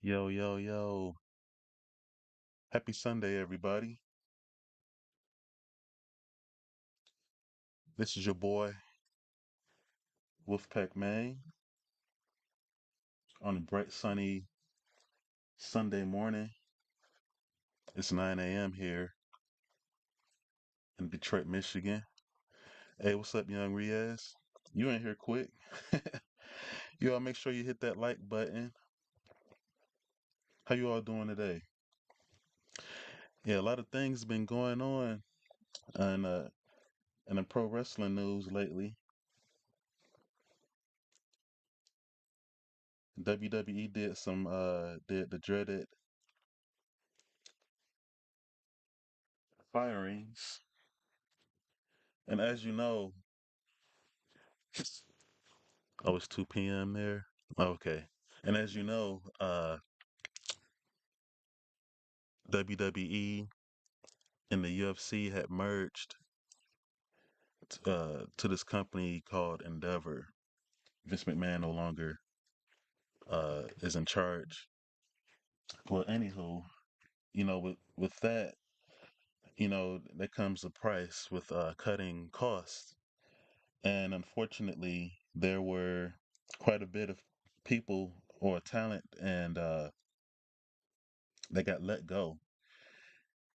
Yo, yo, yo. Happy Sunday, everybody. This is your boy, Wolfpac Maine, on a bright, sunny Sunday morning. It's 9 a.m. here in Detroit, Michigan. Hey, what's up, young Riaz? You in here quick. You all make sure you hit that like button. How you all doing today? Yeah, a lot of things been going on in, uh, in the pro wrestling news lately. WWE did the dreaded firings. And as you know, oh, it's 2 p.m. there. Okay. And as you know, WWE and the UFC had merged to this company called Endeavor. Vince McMahon no longer is in charge. Well, anywho, with that, there comes a price with cutting costs, and unfortunately, there were quite a bit of people or talent and they got let go,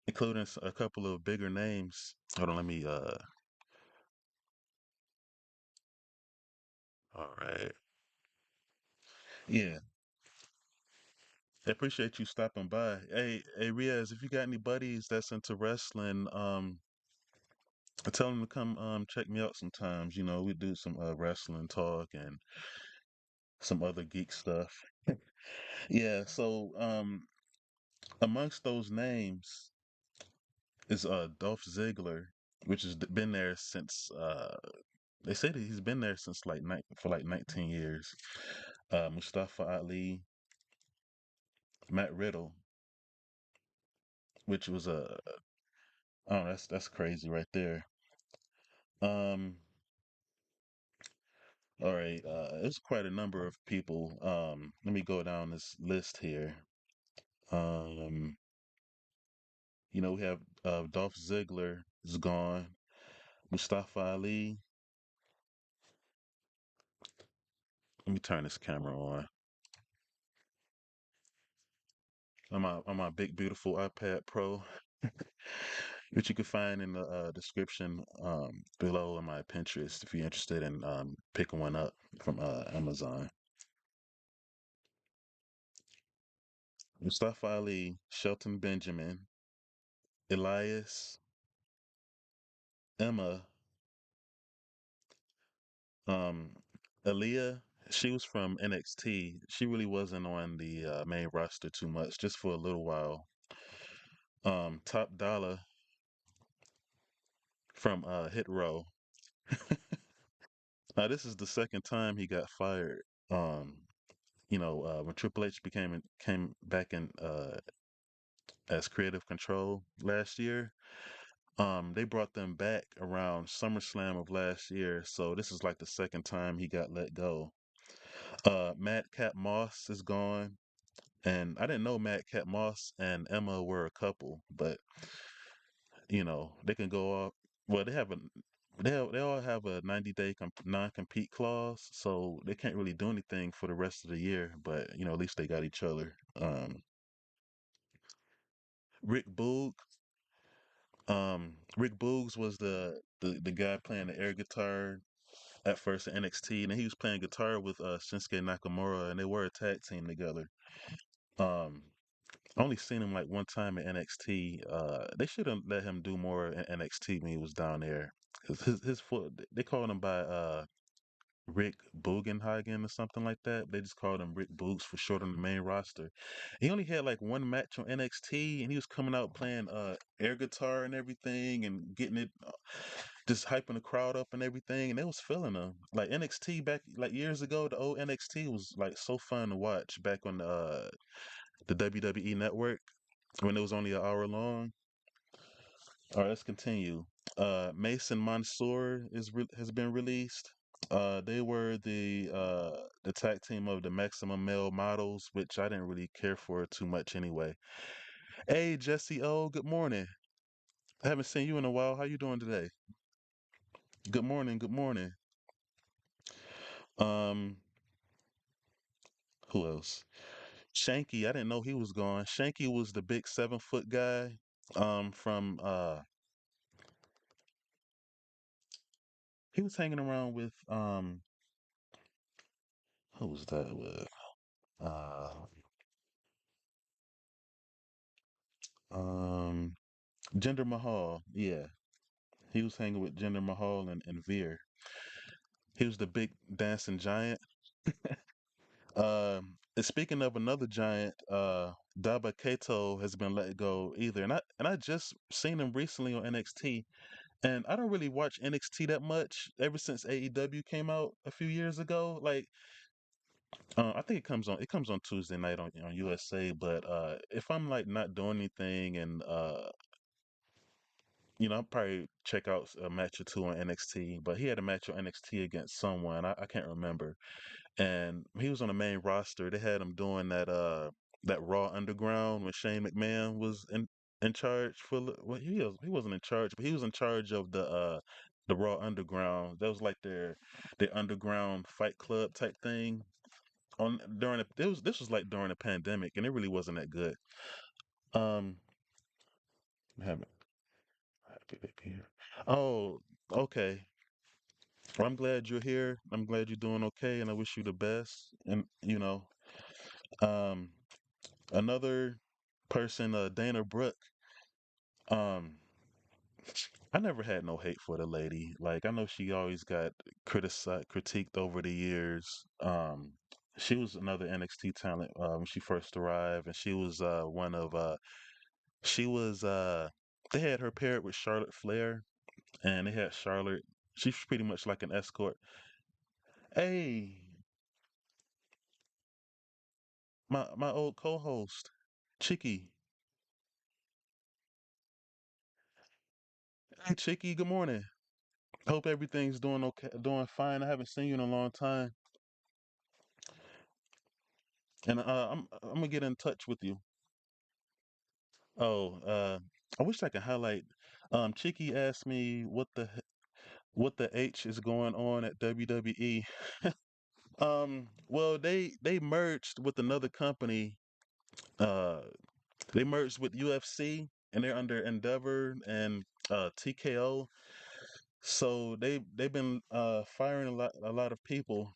including a couple of bigger names. Hold on, let me. All right. Yeah, I appreciate you stopping by. Hey, Riaz, if you got any buddies that's into wrestling, tell them to come check me out sometimes. We do some wrestling talk and some other geek stuff. Yeah, so amongst those names is Dolph Ziggler, which has been there since they say that he's been there since for like 19 years. Mustafa Ali, Matt Riddle, which was a oh, that's crazy right there. Um, All right, it's quite a number of people. Let me go down this list here. Um, we have Dolph Ziggler is gone. Mustafa Ali. Let me turn this camera on my big beautiful iPad Pro, which you can find in the description below in my Pinterest if you're interested in picking one up from Amazon. Mustafa Ali, Shelton Benjamin, Elias, Emma, Um, Aaliyah, she was from NXT. She really wasn't on the main roster too much, just for a little while. Top Dollar from Hit Row. Now this is the second time he got fired. Um, when Triple H came back in as creative control last year. They brought them back around SummerSlam of last year, so this is like the second time he got let go. Madcap Moss is gone. And I didn't know Madcap Moss and Emma were a couple, but they can go off. Well, they all have a 90-day non-compete clause, so they can't really do anything for the rest of the year. But at least they got each other. Rick Boog, Rick Boogs was the guy playing the air guitar at first in NXT, and he was playing guitar with Shinsuke Nakamura, and they were a tag team together. Um, I only seen him like one time in NXT. They should have let him do more in NXT when he was down there. 'Cause his foot, they called him by Rick Bugenhagen or something like that. They just called him Rick Boogs for short on the main roster. He only had like one match on NXT, and he was coming out playing air guitar and everything, and getting it, just hyping the crowd up and everything, and they was feeling him. Like NXT back like years ago, the old NXT was like so fun to watch back on the WWE network. when it was only an hour long. All right, let's continue. Mason Mansoor has been released. They were the tag team of the Maximum Male Models, which I didn't really care for too much anyway. Hey, Jesse O, good morning. I haven't seen you in a while. How you doing today? Good morning. Good morning. Um, who else? Shanky. I didn't know he was gone. Shanky was the big 7 foot guy. From he was hanging around with who was that with? Uh, um, Jinder Mahal. Yeah, he was hanging with Jinder Mahal and Veer. He was the big dancing giant. And speaking of another giant, Daba Kato has been let go either, and I just seen him recently on NXT, and I don't really watch NXT that much ever since AEW came out a few years ago. Like, I think it comes on Tuesday night on USA, but if I'm like not doing anything and I'll probably check out a match or two on NXT. But he had a match on NXT against someone I can't remember, and he was on the main roster. They had him doing that Raw Underground when Shane McMahon was in charge for well he wasn't in charge, but he was in charge of the Raw Underground. That was like their underground fight club type thing. On during this was like during the pandemic, and it really wasn't that good. Um, haven't happy to be here. Oh, okay. Well, I'm glad you're here. I'm glad you're doing okay, and I wish you the best. And um, another person, Dana Brooke. Um, I never had no hate for the lady. Like I know she always got critiqued over the years. She was another NXT talent when she first arrived, and she was one of she was they had her paired with Charlotte Flair, and they had Charlotte. She's pretty much like an escort. Hey, my old co-host, Chicky. Hey, Chicky. Good morning. Hope everything's doing okay, doing fine. I haven't seen you in a long time, and I'm gonna get in touch with you. Oh, I wish I could highlight. Chicky asked me what the H is going on at WWE. Well, they merged with another company. Uh, they merged with UFC, and they're under Endeavor and TKO. So they've been firing a lot of people.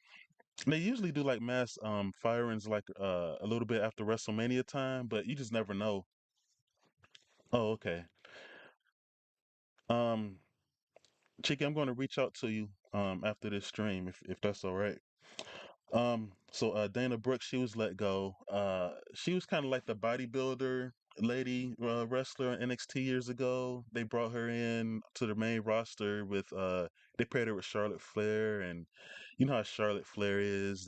They usually do like mass firings like a little bit after WrestleMania time, but you just never know. Oh, okay. Um, Chicky, I'm going to reach out to you after this stream if that's all right. So Dana Brooks, she was let go. She was kind of like the bodybuilder lady wrestler in NXT years ago. They brought her in to the main roster with they paired her with Charlotte Flair, and you know how Charlotte Flair is.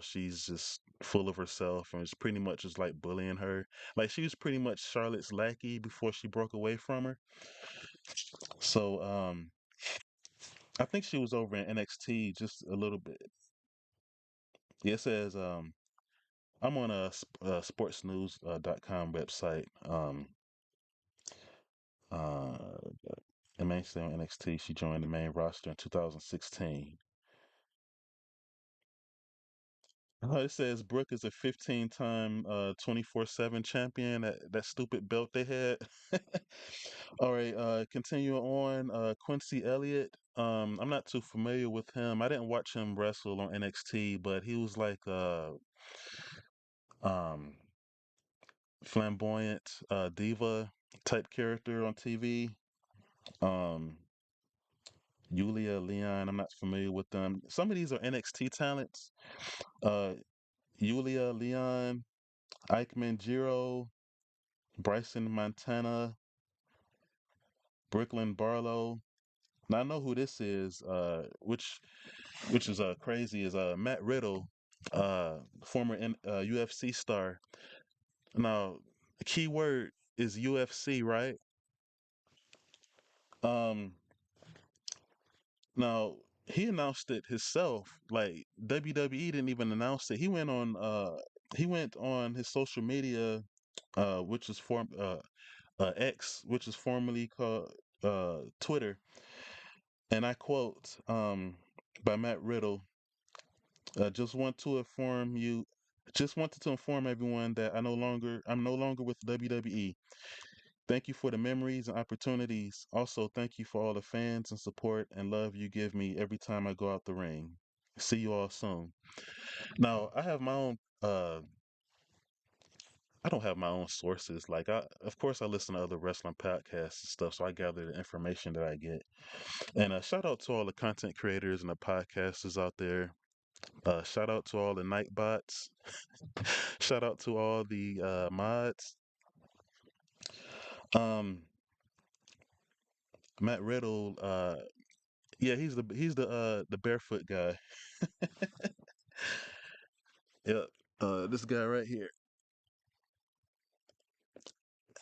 She's just full of herself and was pretty much just like bullying her. Like she was pretty much Charlotte's lackey before she broke away from her. So I think she was over in NXT just a little bit. Yeah, it says I'm on sportsnews.com website. Uh, and mainstay on NXT. She joined the main roster in 2016. It says Brooke is a 15-time 24/7 champion. That stupid belt they had. All right, continue on. Quincy Elliott. I'm not too familiar with him. I didn't watch him wrestle on NXT, but he was like um flamboyant diva type character on TV. Um, Yulia, Leon, I'm not familiar with them. Some of these are NXT talents. Uh, Yulia, Leon, Eichmann, Jiro, Bryson, Montana, Brooklyn, Barlow. Now I know who this is. Which is crazy is Matt Riddle, former UFC star. Now The key word is UFC, right? Um, Now he announced it himself. Like WWE didn't even announce it. He went on his social media, which is X, which is formerly called Twitter, and I quote by Matt Riddle. Just want to inform you. Just wanted to inform everyone that I'm no longer with WWE. Thank you for the memories and opportunities. Also, thank you for all the fans and support and love you give me every time I go out the ring. See you all soon. Now, I don't have my own sources. Of course, I listen to other wrestling podcasts and stuff, so I gather the information that I get. And shout out to all the content creators and the podcasters out there. Shout out to all the night bots. Shout out to all the mods. Um, Matt Riddle, yeah, he's the barefoot guy. Yep. This guy right here.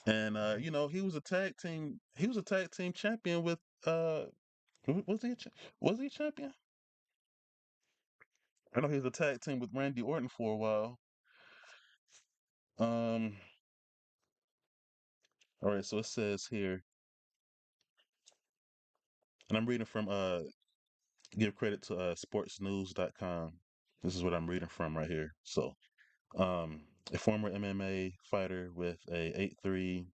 And he was a tag team champion with was he was he a champion? I know he was a tag team with Randy Orton for a while. Um all right, so it says here, and I'm reading from give credit to sportsnews.com. This is what I'm reading from right here. So, a former MMA fighter with a 8-3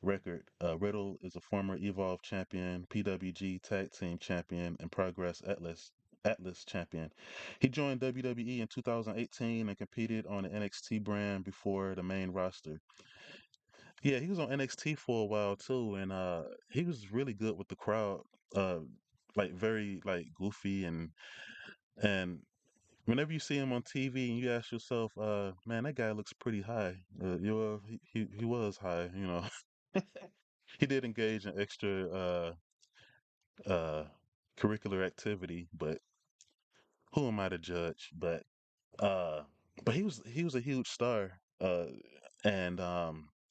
record. Riddle is a former Evolve champion, PWG Tag Team champion, and Progress Atlas champion. He joined WWE in 2018 and competed on the NXT brand before the main roster. Yeah, he was on NXT for a while too, and he was really good with the crowd. Uh, like very like goofy and whenever you see him on TV and you ask yourself, man, that guy looks pretty high. He was high, you know. He did engage in extra uh curricular activity, but who am I to judge? Uh but he was a huge star. And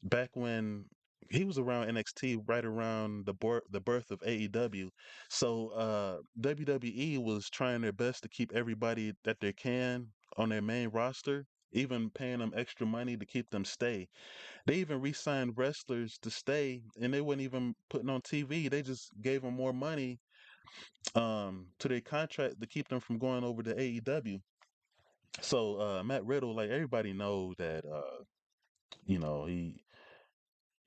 back when he was around NXT right around the birth of AEW. So WWE was trying their best to keep everybody that they can on their main roster, even paying them extra money to keep them stay. They even re-signed wrestlers to stay, and they weren't even putting on TV. They just gave them more money to their contract to keep them from going over to AEW. So Matt Riddle, like everybody know that you know he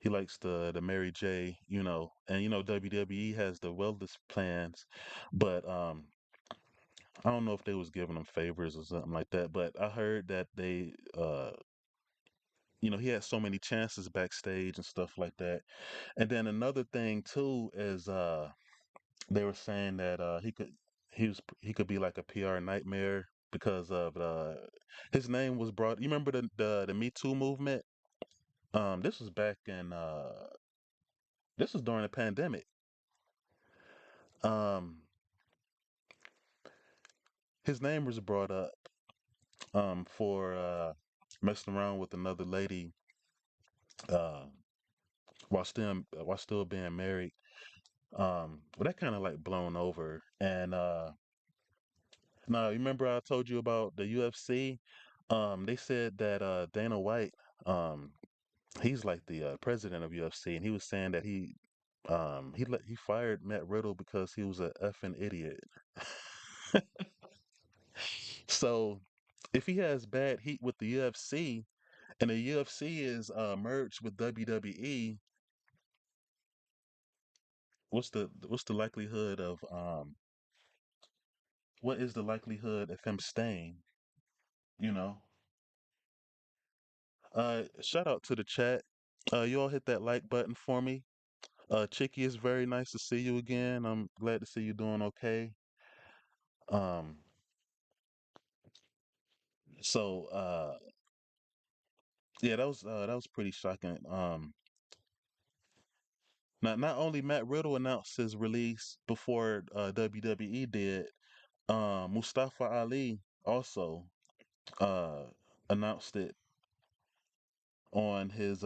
likes the Mary J, and WWE has the wellness plans, but I don't know if they was giving him favors or something like that. But I heard that he had so many chances backstage and stuff like that. And then another thing too is they were saying that he could be like a PR nightmare because of his name was brought. You remember the Me Too movement? This was back in this was during the pandemic. Um, his name was brought up for messing around with another lady uh, while still being married. But that kind of like blown over. And now you remember I told you about the UFC? They said that Dana White, um, he's like the president of UFC, and he was saying that he fired Matt Riddle because he was a effing idiot. So if he has bad heat with the UFC and the UFC is merged with WWE, what's the likelihood of what is the likelihood of him staying? You know. Shout out to the chat. You all hit that like button for me. Chicky, it's very nice to see you again. I'm glad to see you doing okay. Um, so yeah, that was pretty shocking. Not only Matt Riddle announced his release before WWE did, Mustafa Ali also uh announced it on his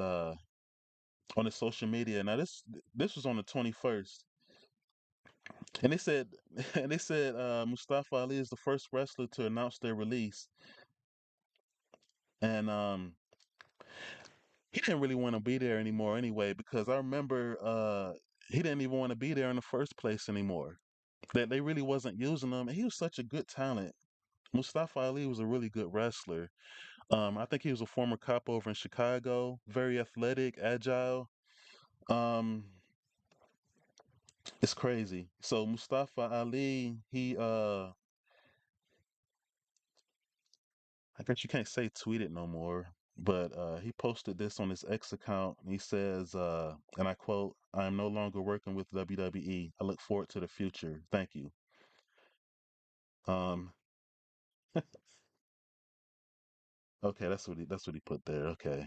social media. Now this was on the 21st, and they said and they said Mustafa Ali is the first wrestler to announce their release, and he didn't really want to be there anymore anyway because I remember he didn't even want to be there in the first place anymore. That they really wasn't using him, and he was such a good talent. Mustafa Ali was a really good wrestler. I think he was a former cop over in Chicago, very athletic, agile. Um, it's crazy. So Mustafa Ali, I guess you can't say tweeted no more, but he posted this on his X account. He says, and I quote, "I am no longer working with WWE. I look forward to the future. Thank you." Um, okay, that's what he put there. Okay.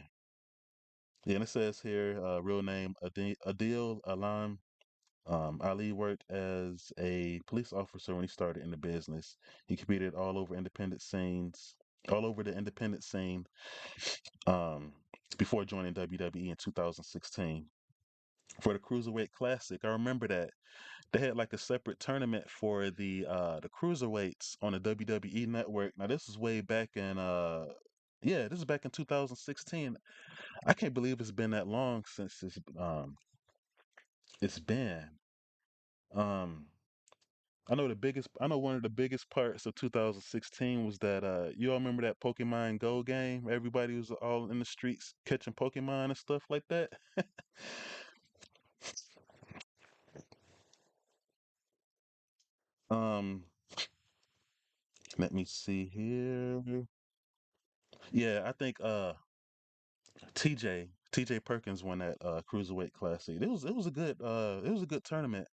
Yeah, and it says here, real name Adil Alam. Ali worked as a police officer when he started in the business. He competed all over the independent scene, um, before joining WWE in 2016 for the Cruiserweight Classic. I remember that they had like a separate tournament for the cruiserweights on the WWE network. Now this is way back in yeah, this is back in 2016. I can't believe it's been that long since it's been. Um I know one of the biggest parts of 2016 was that you all remember that Pokemon Go game? Everybody was all in the streets catching Pokemon and stuff like that. Um let me see here. Yeah, I think TJ Perkins won that Cruiserweight Classic. It was a good tournament.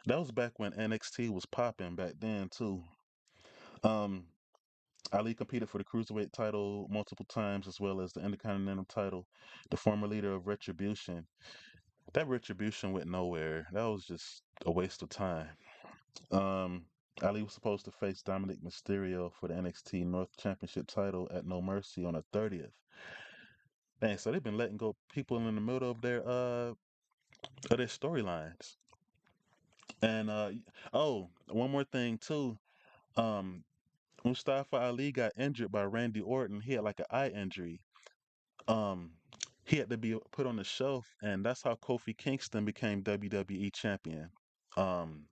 That was back when NXT was popping back then too. Um Ali competed for the Cruiserweight title multiple times as well as the Intercontinental title, the former leader of Retribution. That Retribution went nowhere. That was just a waste of time. Um, Ali was supposed to face Dominic Mysterio for the NXT North Championship title at No Mercy on the 30th. Dang, so they've been letting go people in the middle of their storylines. And oh, one more thing too. Um, Mustafa Ali got injured by Randy Orton. He had like an eye injury. Um, he had to be put on the shelf, and that's how Kofi Kingston became WWE champion. Um,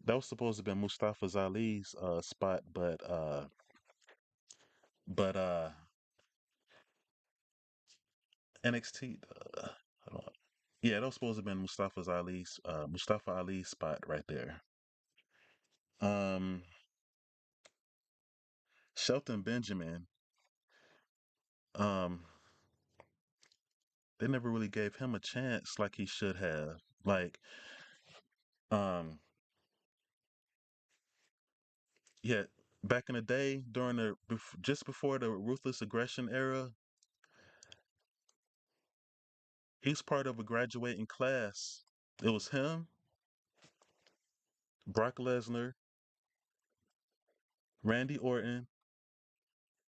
that was supposed to be Mustafa Ali's spot, but NXT. Hold on. Yeah, that was supposed to have been Mustafa Ali's spot right there. Um, Shelton Benjamin. Um, they never really gave him a chance like he should have. Like, um, yeah, back in the day during just before the ruthless aggression era, he's part of a graduating class. It was him, Brock Lesnar, Randy Orton,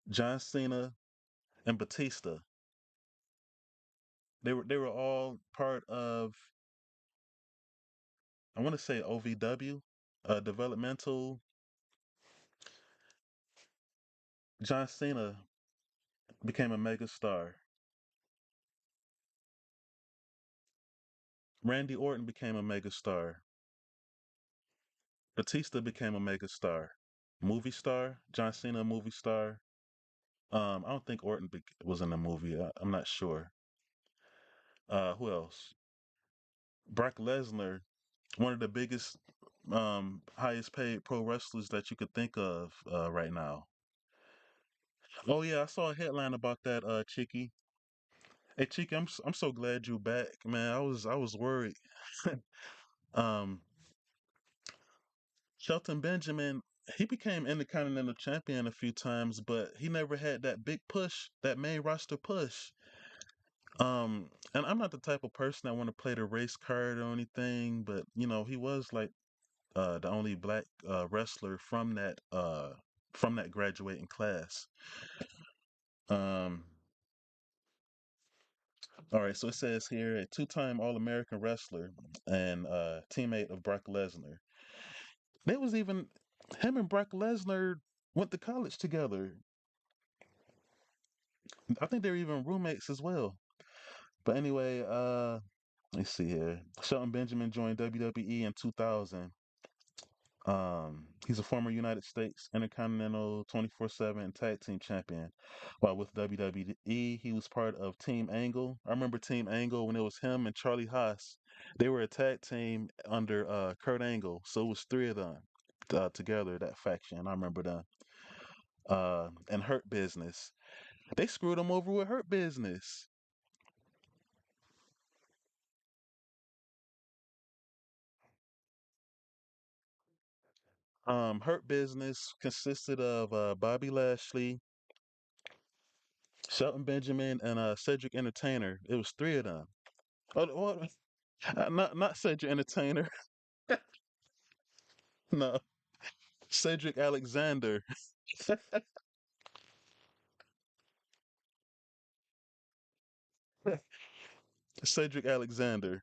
John Cena, and Batista. They were all part of, I want to say, OVW, developmental. John Cena became a mega star. Randy Orton became a mega star. Batista became a mega star. Movie star. John Cena, a movie star. I don't think was in the movie. I'm not sure. Who else? Brock Lesnar, one of the biggest, highest paid pro wrestlers that you could think of right now. Oh yeah, I saw a headline about that, Chicky. Hey, Chicky, I'm so glad you back, man. I was worried. um, Shelton Benjamin, he became Intercontinental Champion a few times, but he never had that big push, that main roster push. And I'm not the type of person that want to play the race card or anything, but he was like the only black wrestler from that graduating class. Um, All right, so it says here a two-time All-American wrestler and teammate of Brock Lesnar. They was even him and Brock Lesnar went to college together. I think they were even roommates as well. But anyway, let's see here. Shelton Benjamin joined WWE in 2000. He's a former United States Intercontinental 24/7 Tag Team Champion. While with WWE, he was part of Team Angle. I remember Team Angle when it was him and Charlie Haas. They were a tag team under Kurt Angle, so it was three of them together, that faction. I remember them. And Hurt Business. They screwed him over with Hurt Business. Hurt Business consisted of Bobby Lashley, Shelton Benjamin, and Cedric Entertainer. It was three of them. Oh, what? Not Cedric Entertainer. No, Cedric Alexander. Cedric Alexander.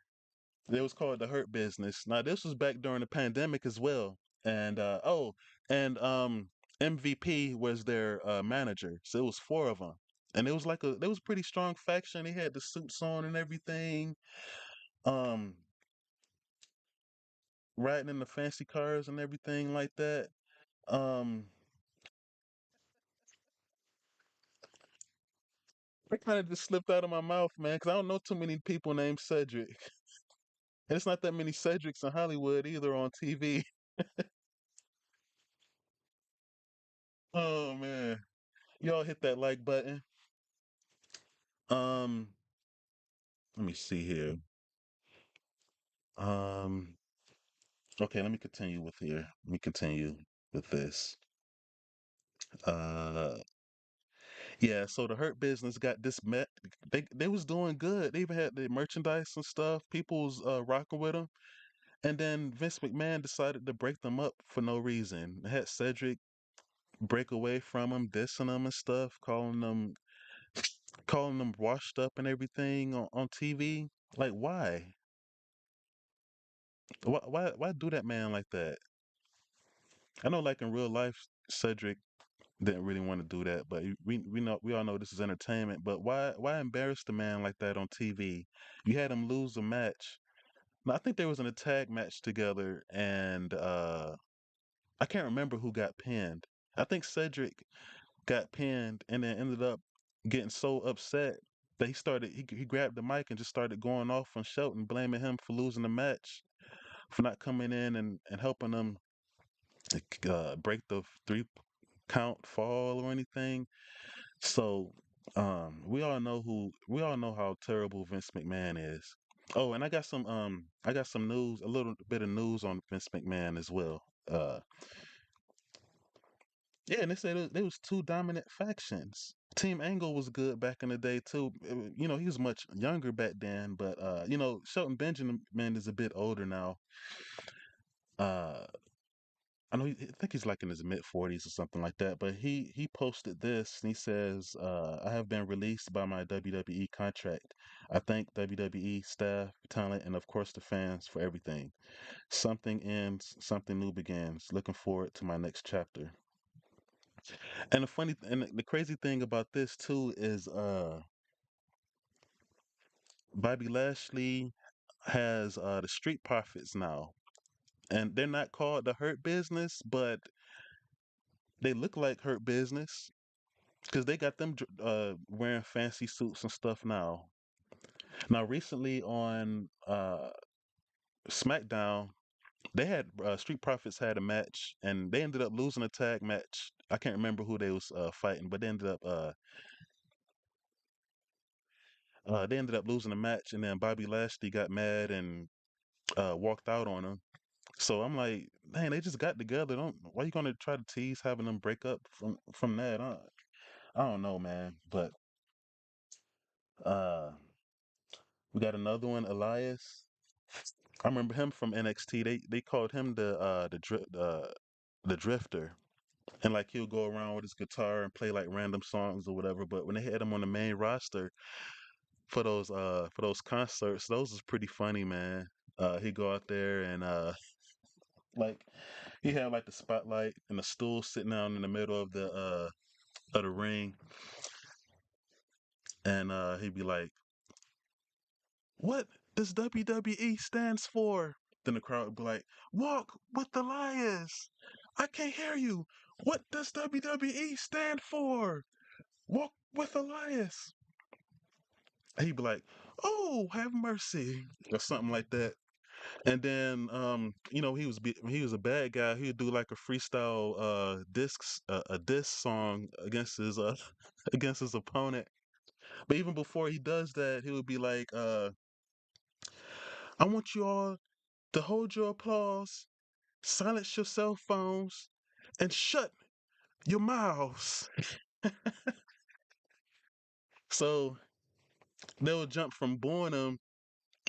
It was called the Hurt Business. Now this was back during the pandemic as well. And and MVP was their manager. So it was four of them. And it was like a, it was a pretty strong faction. They had the suits on and everything. Um, riding in the fancy cars and everything like that. Um, it kind of just slipped out of my mouth, man, because I don't know too many people named Cedric. And it's not that many Cedrics in Hollywood either on TV. Oh man. Y'all hit that like button. Um, let me see here. Um, okay, let me continue with here. Let me continue with this. Uh, yeah, so the Hurt Business got this met. They was doing good. They even had the merchandise and stuff. People was rocking with them. And then Vince McMahon decided to break them up for no reason. Had Cedric break away from him, dissing them and stuff, calling them washed up and everything on TV. Like why? Why do that man like that? I know like in real life Cedric didn't really want to do that, but we know we all know this is entertainment, but why embarrass the man like that on TV? You had him lose a match. Now, I think there was an tag match together and I can't remember who got pinned. I think Cedric got pinned and then ended up getting so upset that he grabbed the mic and just started going off on Shelton, blaming him for losing the match, for not coming in and helping them break the three count fall or anything. So we all know how terrible Vince McMahon is. Oh, and I got some news, a little bit of news on Vince McMahon as well. Uh yeah, and they said there was two dominant factions. Team Angle was good back in the day too. You know, he was much younger back then, but you know, Shelton Benjamin is a bit older now. Uh I know I think he's like in his mid 40s or something like that, but he posted this and he says, I have been released by my WWE contract. I thank WWE staff, talent, and of course the fans for everything. Something ends, something new begins. Looking forward to my next chapter. And the crazy thing about this too is Bobby Lashley has the Street Profits now. And they're not called the Hurt Business, but they look like Hurt Business because they got them wearing fancy suits and stuff now. Now, recently on SmackDown, they had Street Profits had a match, and they ended up losing a tag match. I can't remember who they was fighting, but they ended up losing a match, and then Bobby Lashley got mad and walked out on him. So I'm like, man, they just got together. Don't why you gonna try to tease having them break up from that? I don't know, man. But uh, we got another one, Elias. I remember him from NXT. They called him the Drifter, and like he'll go around with his guitar and play like random songs or whatever. But when they had him on the main roster, for those concerts. Those is pretty funny, man. He go out there and like he had like the spotlight and the stool sitting down in the middle of the ring, and he'd be like, "What does WWE stands for?" Then the crowd would be like, "Walk with the lions." I can't hear you. What does WWE stand for? Walk with the lions. He'd be like, "Oh, have mercy," or something like that. And then, he was a bad guy. He would do like a freestyle a diss song against his against his opponent. But even before he does that, he would be like, "I want you all to hold your applause, silence your cell phones, and shut your mouths." So they'll jump from booing him.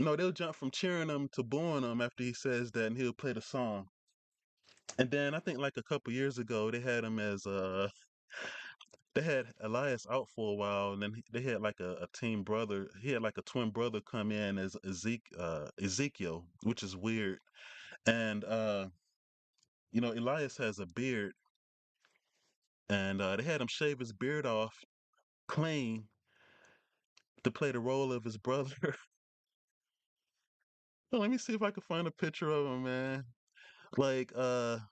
No, they'll jump from cheering him to booing him after he says that, and he'll play the song. And then I think like a couple years ago, they had Elias out for a while, and then they had like a team brother. He had like a twin brother come in as Ezekiel, which is weird. And Elias has a beard, and they had him shave his beard off clean to play the role of his brother. Well, let me see if I can find a picture of him, man. Like, um,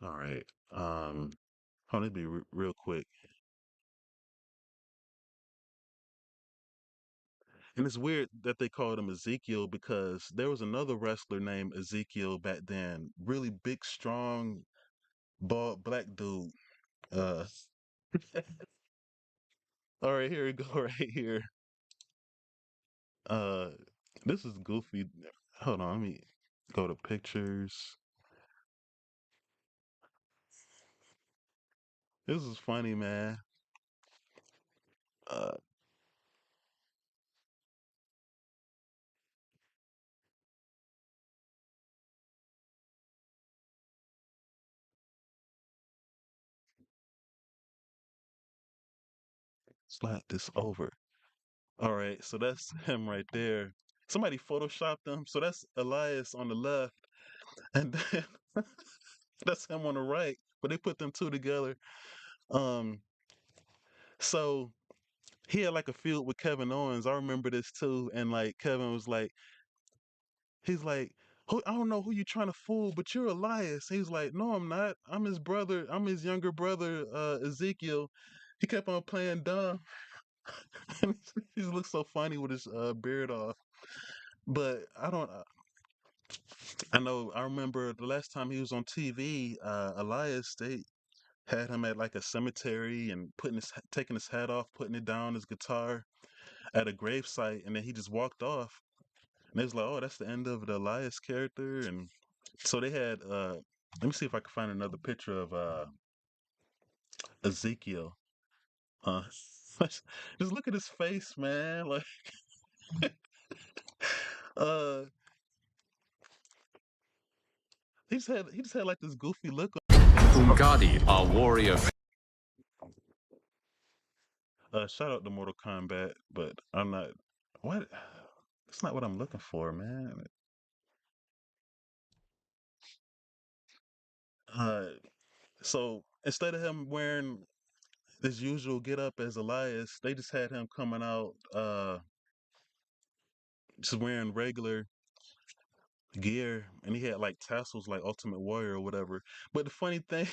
all right. Hold on, let me be real quick. And it's weird that they called him Ezekiel because there was another wrestler named Ezekiel back then. Really big, strong, bald black dude. Uh, all right, here we go, right here. Uh, this is goofy. Hold on, let me go to pictures. This is funny, man. Uh, slide this over. All right, so that's him right there. Somebody photoshopped him, so that's Elias on the left, and then that's him on the right. But they put them two together. Um, so he had like a feud with Kevin Owens. I remember this too. And like Kevin was like, he's like, I don't know who you trying to fool, but you're Elias. He's like, no, I'm not. I'm his brother. I'm his younger brother, Ezekiel. He kept on playing dumb. He looks so funny with his beard off. But I don't. I know. I remember the last time he was on TV. Elias, they had him at like a cemetery and taking his hat off, putting it down, his guitar at a gravesite, and then he just walked off. And it was like, oh, that's the end of the Elias character. And so they had let me see if I can find another picture of Ezekiel. Uh just look at his face, man. Like uh he just had like this goofy look Ungadi, our warrior. on. Shout out to Mortal Kombat, but I'm not what that's not what I'm looking for, man. Uh so instead of him wearing his usual get up as Elias, they just had him coming out just wearing regular gear, and he had like tassels like Ultimate Warrior or whatever. But the funny thing,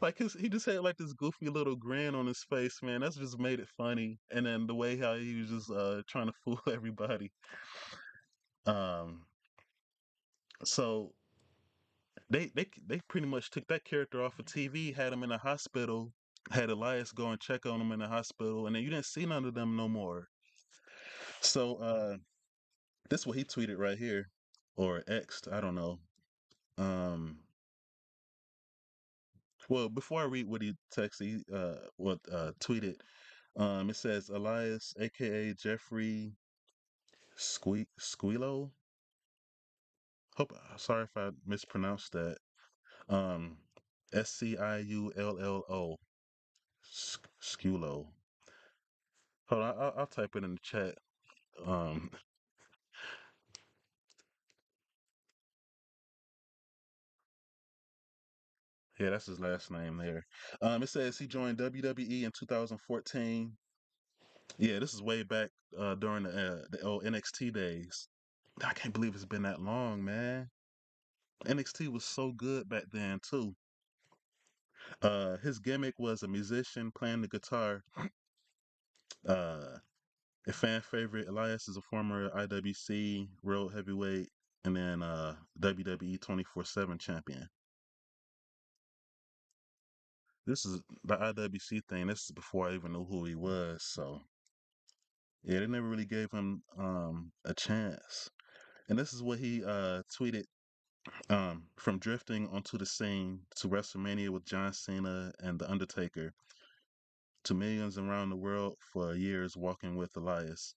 like he just had like this goofy little grin on his face, man. That's just made it funny. And then the way how he was just trying to fool everybody. Um, so they pretty much took that character off of TV, had him in the hospital, had Elias go and check on him in the hospital, and then you didn't see none of them no more. So this is what he tweeted right here, or X'd, I don't know. Um, Well, before I read what he texted, what tweeted, it says Elias, aka Jeffrey Squealo. Hope sorry if I mispronounced that. Um, Sciullo. Sculo. Hold on, I'll type it in the chat. Um, yeah, that's his last name there. It says he joined WWE in 2014. Yeah, this is way back during the old NXT days. I can't believe it's been that long, man. NXT was so good back then too. His gimmick was a musician playing the guitar. Uh, a fan favorite, Elias is a former IWC World Heavyweight and then WWE 24/7 champion. This is the IWC thing. This is before I even knew who he was. So yeah, they never really gave him a chance. And this is what he tweeted from drifting onto the scene to WrestleMania with John Cena and The Undertaker to millions around the world for years walking with Elias.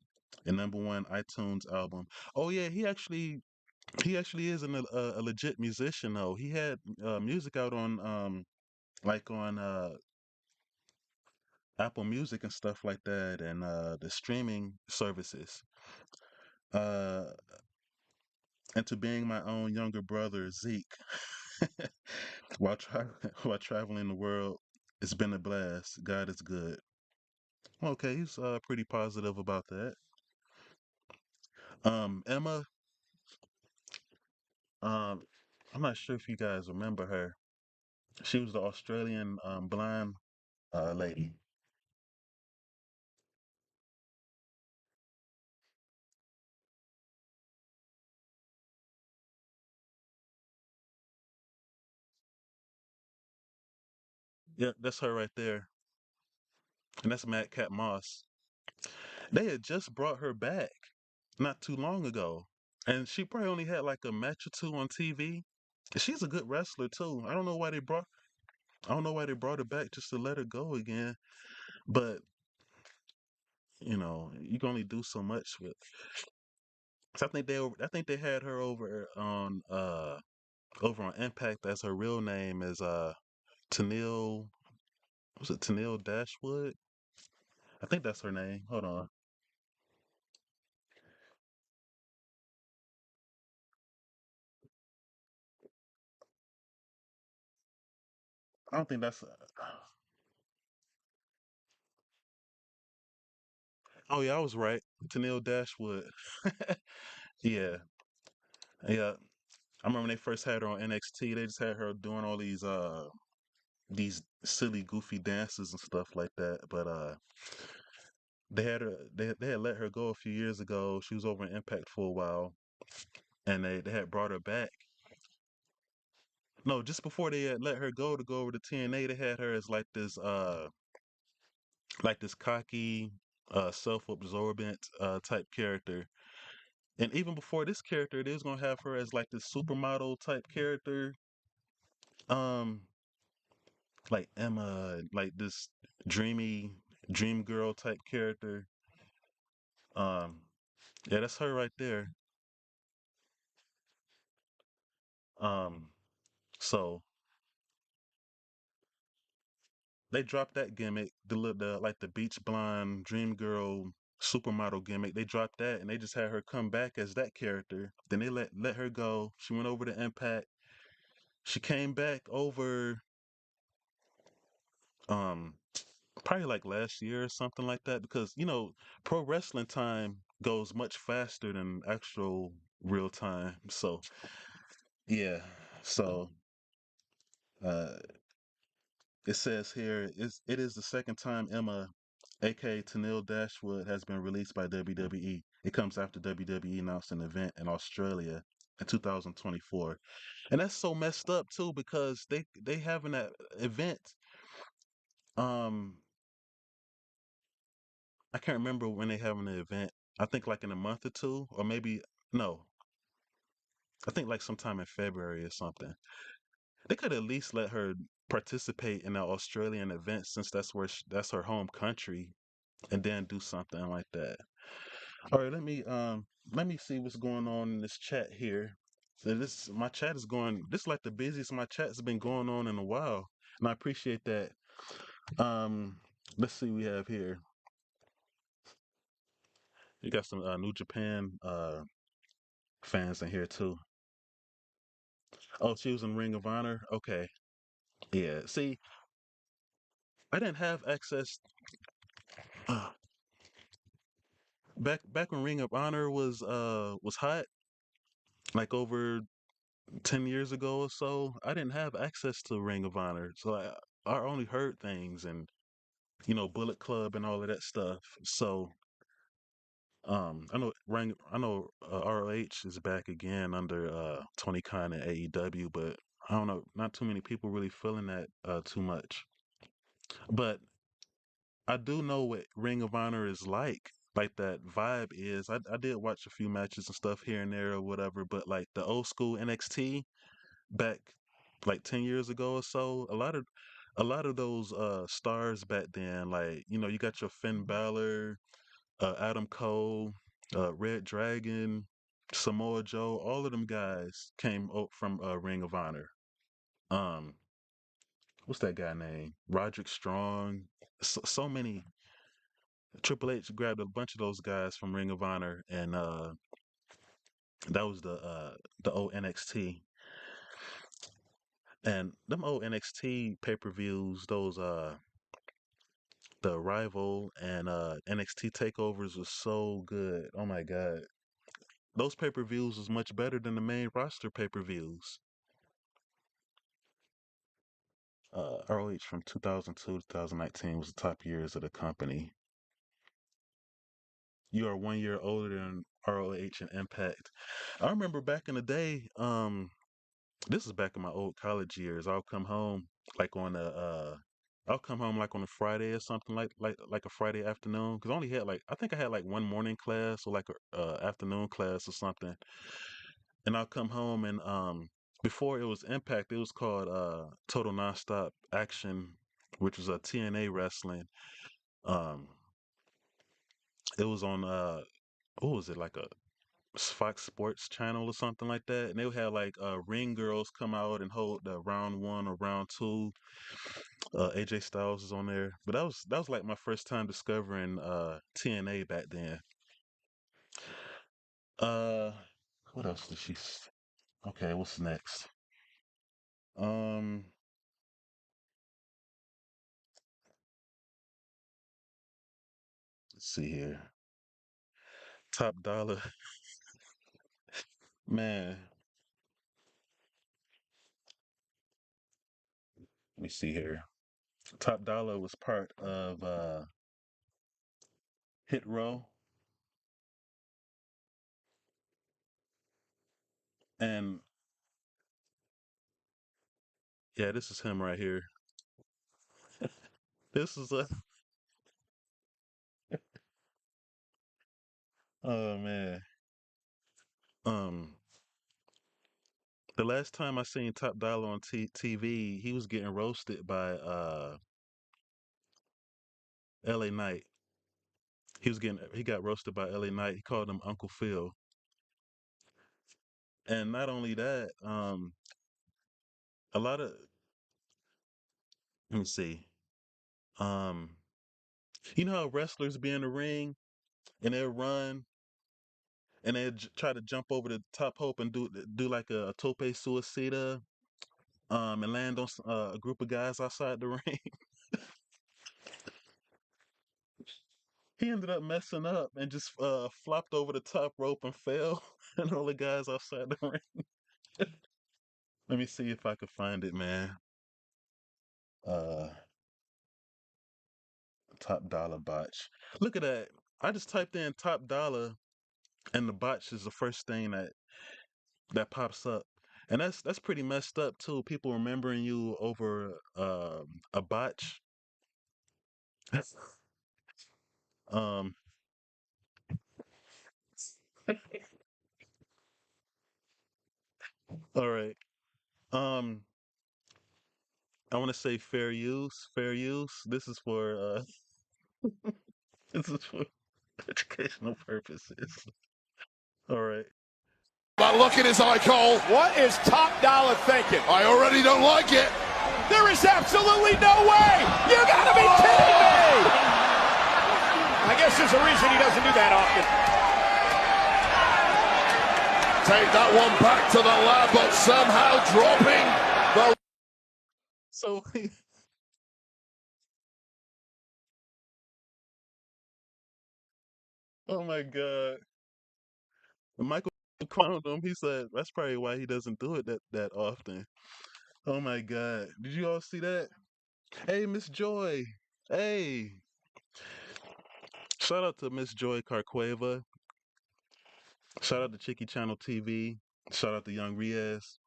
A #1 iTunes album. Oh yeah, he actually is a legit musician though. He had music out on like on Apple Music and stuff like that, and the streaming services. Uh, and to being my own younger brother Zeke, while while traveling the world, it's been a blast. God is good. Okay, he's pretty positive about that. Emma, um, I'm not sure if you guys remember her. She was the Australian blind lady. Yeah, that's her right there, and that's Madcap Moss. They had just brought her back not too long ago, and she probably only had like a match or two on TV. She's a good wrestler too. I don't know why they brought her back just to let her go again. But you can only do so much with. So I think they had her over on Impact as her real name is Tennille. Was it Tennille Dashwood? I think that's her name. Hold on. I don't think that's. Oh yeah, I was right. Tennille Dashwood. Yeah, yeah. I remember when they first had her on NXT. They just had her doing all these silly, goofy dances and stuff like that. But they had let her go a few years ago. She was over in Impact for a while, and they had brought her back. No, just before they had let her go to go over to TNA, they had her as like this cocky, self-absorbent type character. And even before this character, they was gonna have her as like this supermodel type character. Um, like Emma, like this dreamy dream girl type character. Um, yeah, that's her right there. Um, so they dropped that gimmick, the like the beach blonde dream girl supermodel gimmick. They dropped that and they just had her come back as that character. Then they let her go. She went over to Impact. She came back over um probably like last year or something like that because pro wrestling time goes much faster than actual real time. So yeah, so uh it says here it is the second time Emma, aka Tennille Dashwood, has been released by WWE. It comes after WWE announced an event in Australia in 2024, and that's so messed up too because they having that event. um I can't remember when they having the event. I think like in a month or two, or maybe no. I think like sometime in February or something. They could at least let her participate in the Australian event since that's her home country, and then do something like that. All right, let me see what's going on in this chat here. So this my chat is going. This is like the busiest my chat's been going on in a while, and I appreciate that. Um, let's see, we have here. You got some New Japan fans in here too. Oh, she was in Ring of Honor. Okay, yeah. See, I didn't have access back when Ring of Honor was hot, like over 10 years ago or so. I didn't have access to Ring of Honor, so I only heard things and Bullet Club and all of that stuff. So I know ROH is back again under Tony Khan and AEW, but I don't know, not too many people really feeling that too much. But I do know what Ring of Honor is like. Like that vibe is. I did watch a few matches and stuff here and there or whatever, but like the old school NXT back like 10 years ago or so, a lot of those stars back then, like, you got your Finn Balor, Adam Cole, Red Dragon, Samoa Joe, all of them guys came from Ring of Honor. Um, what's that guy name? Roderick Strong. So many. Triple H grabbed a bunch of those guys from Ring of Honor, and that was the old NXT. And them old NXT pay-per-views, those the Rival and NXT takeovers was so good. Oh my god. Those pay-per-views was much better than the main roster pay-per-views. ROH from 2002 to 2019 was the top years of the company. You are 1 year older than ROH and Impact. I remember back in the day, this is back in my old college years. I'll come home like on a Friday or something like a Friday afternoon because I only had like I think I had like one morning class or like a afternoon class or something, and I'll come home and before it was Impact, it was called Total Nonstop Action, which was a TNA wrestling. Um, it was on what was it, like a Fox Sports channel or something like that, and they would have like ring girls come out and hold the round one or round two. AJ Styles is on there, but that was like my first time discovering TNA back then. Uh, what else did she? Okay, what's next? Um, let's see here. Top Dollar, man. Let me see here. Top Dollar was part of Hit Row, and yeah, this is him right here. This is a oh man. Um, the last time I seen Top Dollar on TV, he was getting roasted by LA Knight. He got roasted by LA Knight. He called him Uncle Phil. And not only that, a lot of let me see. Um, you know how wrestlers be in the ring and they run and they try to jump over the top rope and do like a tope suicida, and land on a group of guys outside the ring. He ended up messing up and just flopped over the top rope and fell, and all the guys outside the ring. Let me see if I could find it, man. Uh, Top Dollar botch. Look at that. I just typed in Top Dollar, and the botch is the first thing that pops up. And that's pretty messed up too. People remembering you over a botch. um, all right. Um, I want to say fair use. Fair use. This is for this is for educational purposes. All right. But look at his eye, Cole. What is Top Dollar thinking? I already don't like it. There is absolutely no way. You gotta be kidding me. I guess there's a reason he doesn't do that often. Take that one back to the lab, but somehow dropping the... So oh my God. Michael clowned him. He said that's probably why he doesn't do it that often. Oh my God. Did you all see that? Hey, Miss Joy. Hey. Shout out to Miss Joy Carqueva. Shout out to Chicky Channel TV. Shout out to Young Riaz.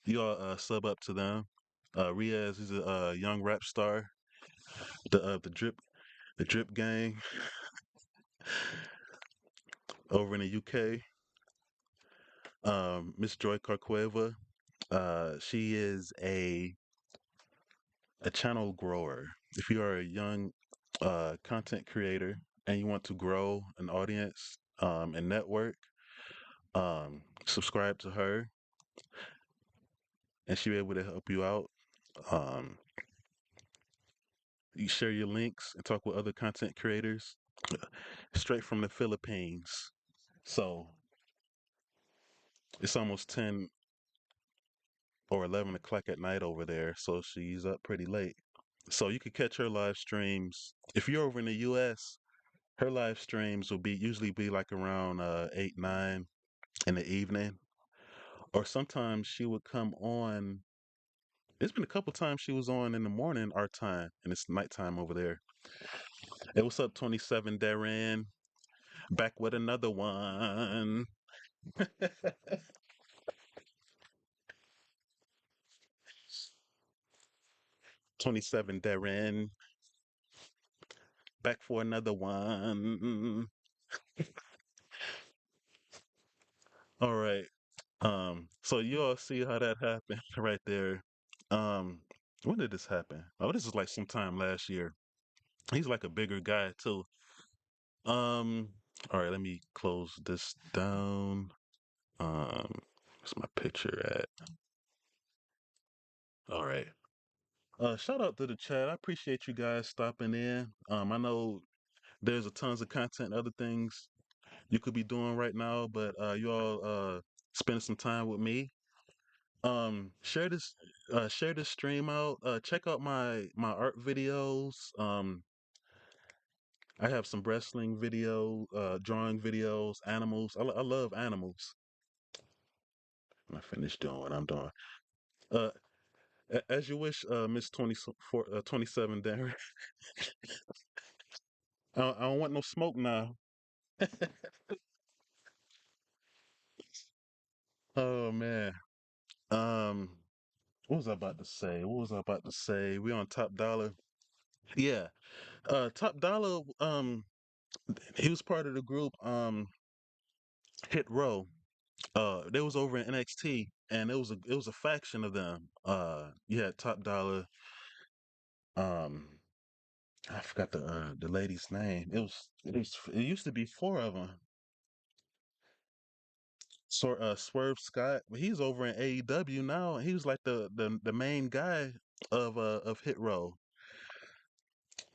You all sub up to them. Riaz is a young rap star. The Drip Gang over in the UK. Miss Joy Carqueva. She is a channel grower. If you are a young content creator and you want to grow an audience and network, subscribe to her and she'll be able to help you out. Um, you share your links and talk with other content creators straight from the Philippines. So it's almost 10 or 11 o'clock at night over there. So she's up pretty late. So you could catch her live streams. If you're over in the US, her live streams will be usually be like around 8, 9 in the evening. Or sometimes she would come on. It's been a couple times she was on in the morning our time, and it's nighttime over there. Hey, what's up, 27 Darren? Back with another one. 27 Darren. Back for another one. All right. So you all see how that happened right there. Um, when did this happen? Oh, this is like sometime last year. He's like a bigger guy too. Um, all right, let me close this down. Where's my picture at? All right. Shout out to the chat. I appreciate you guys stopping in. I know there's a tons of content, other things you could be doing right now, but you all spending some time with me. Share this stream out. Check out my art videos. I have some wrestling video, drawing videos, animals. I love animals. When I finish doing what I'm doing. Uh, as you wish, Miss 24, 27 Darren. I don't want no smoke now. Oh man. Um, what was I about to say? What was I about to say? We on Top Dollar. Yeah. Top Dollar. He was part of the group. Hit Row. They was over in NXT, and it was a faction of them. You had Top Dollar. Um, I forgot the lady's name. It used to be four of them. Swerve Scott, but he's over in AEW now. He was like the main guy of Hit Row.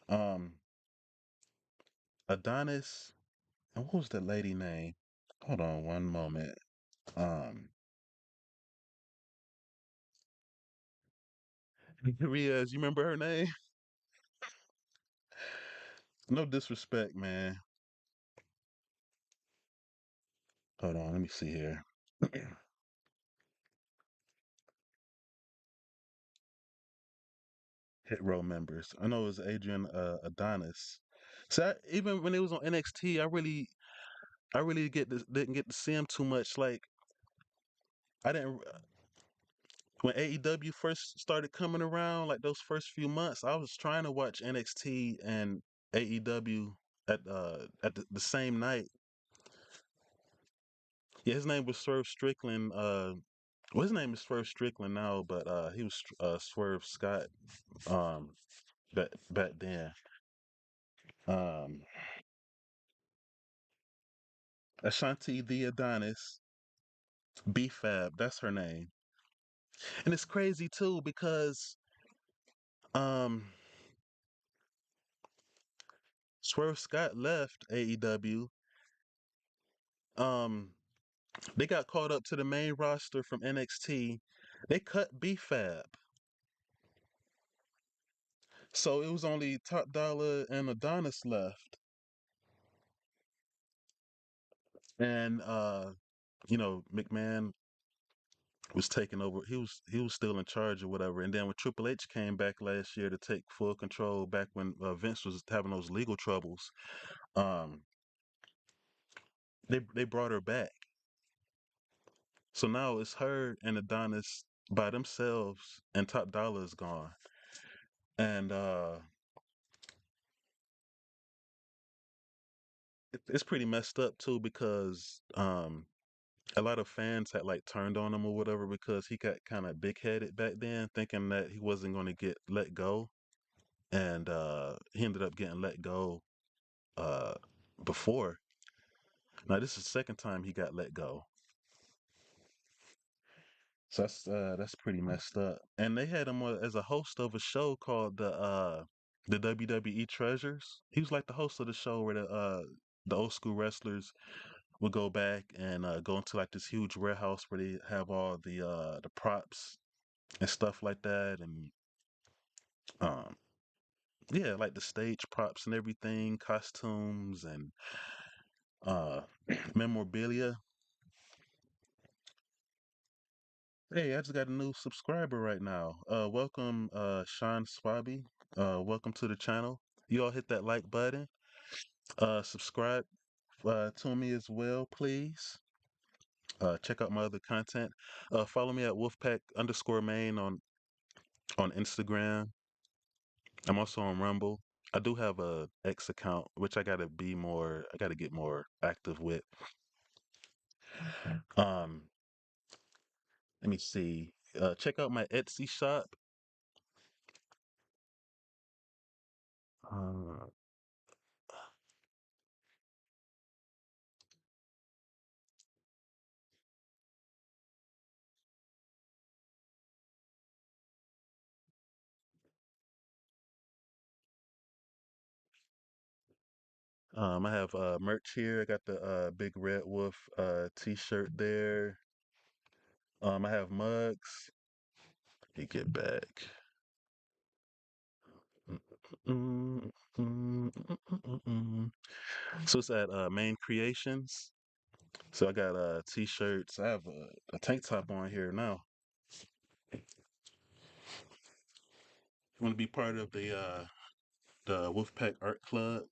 Um, Adonis, and what was the lady name? Hold on one moment. Um, Riaz, you remember her name? No disrespect, man. Hold on, let me see here. Hit Row members. I know it was Adrian Adonis. So even when it was on NXT, I really didn't get to see him too much. Like I didn't when AEW first started coming around, like those first few months, I was trying to watch NXT and AEW at the same night. Yeah, his name was Swerve Strickland. Well, his name is Swerve Strickland now, but he was Swerve Scott um back then. Um, Ashanti the Adonis. B-Fab, that's her name. And it's crazy too because um Swerve Scott left AEW. Um they got called up to the main roster from NXT. They cut B-Fab. So it was only Top Dollar and Adonis left. And McMahon was taking over. He was still in charge or whatever. And then when Triple H came back last year to take full control, back when Vince was having those legal troubles, um, they brought her back. So now it's her and Adonis by themselves, and Top Dollar is gone. And it's pretty messed up too because a lot of fans had like turned on him or whatever because he got kind of big headed back then, thinking that he wasn't going to get let go, and he ended up getting let go uh, before. Now this is the second time he got let go, so that's pretty messed up. And they had him as a host of a show called the WWE Treasures. He was like the host of the show where the old school wrestlers would go back and go into like this huge warehouse where they have all the props and stuff like that, and um yeah, like the stage props and everything, costumes and uh memorabilia. Hey, I just got a new subscriber right now. Welcome, Sean Swaby. Welcome to the channel. You all hit that like button. Subscribe to me as well, please. Check out my other content. Follow me at Wolfpac_Maine on Instagram. I'm also on Rumble. I do have a X account, which I gotta get more active with. Um, Let me see. Check out my Etsy shop. Uh, I have merch here. I got the Big Red Wolf t-shirt there. I have mugs. Let me get back. Mm, mm, mm, mm, mm, mm. So it's at Main Creations. So I got t-shirts. I have a tank top on here now. You want to be part of the Wolfpack Art Club?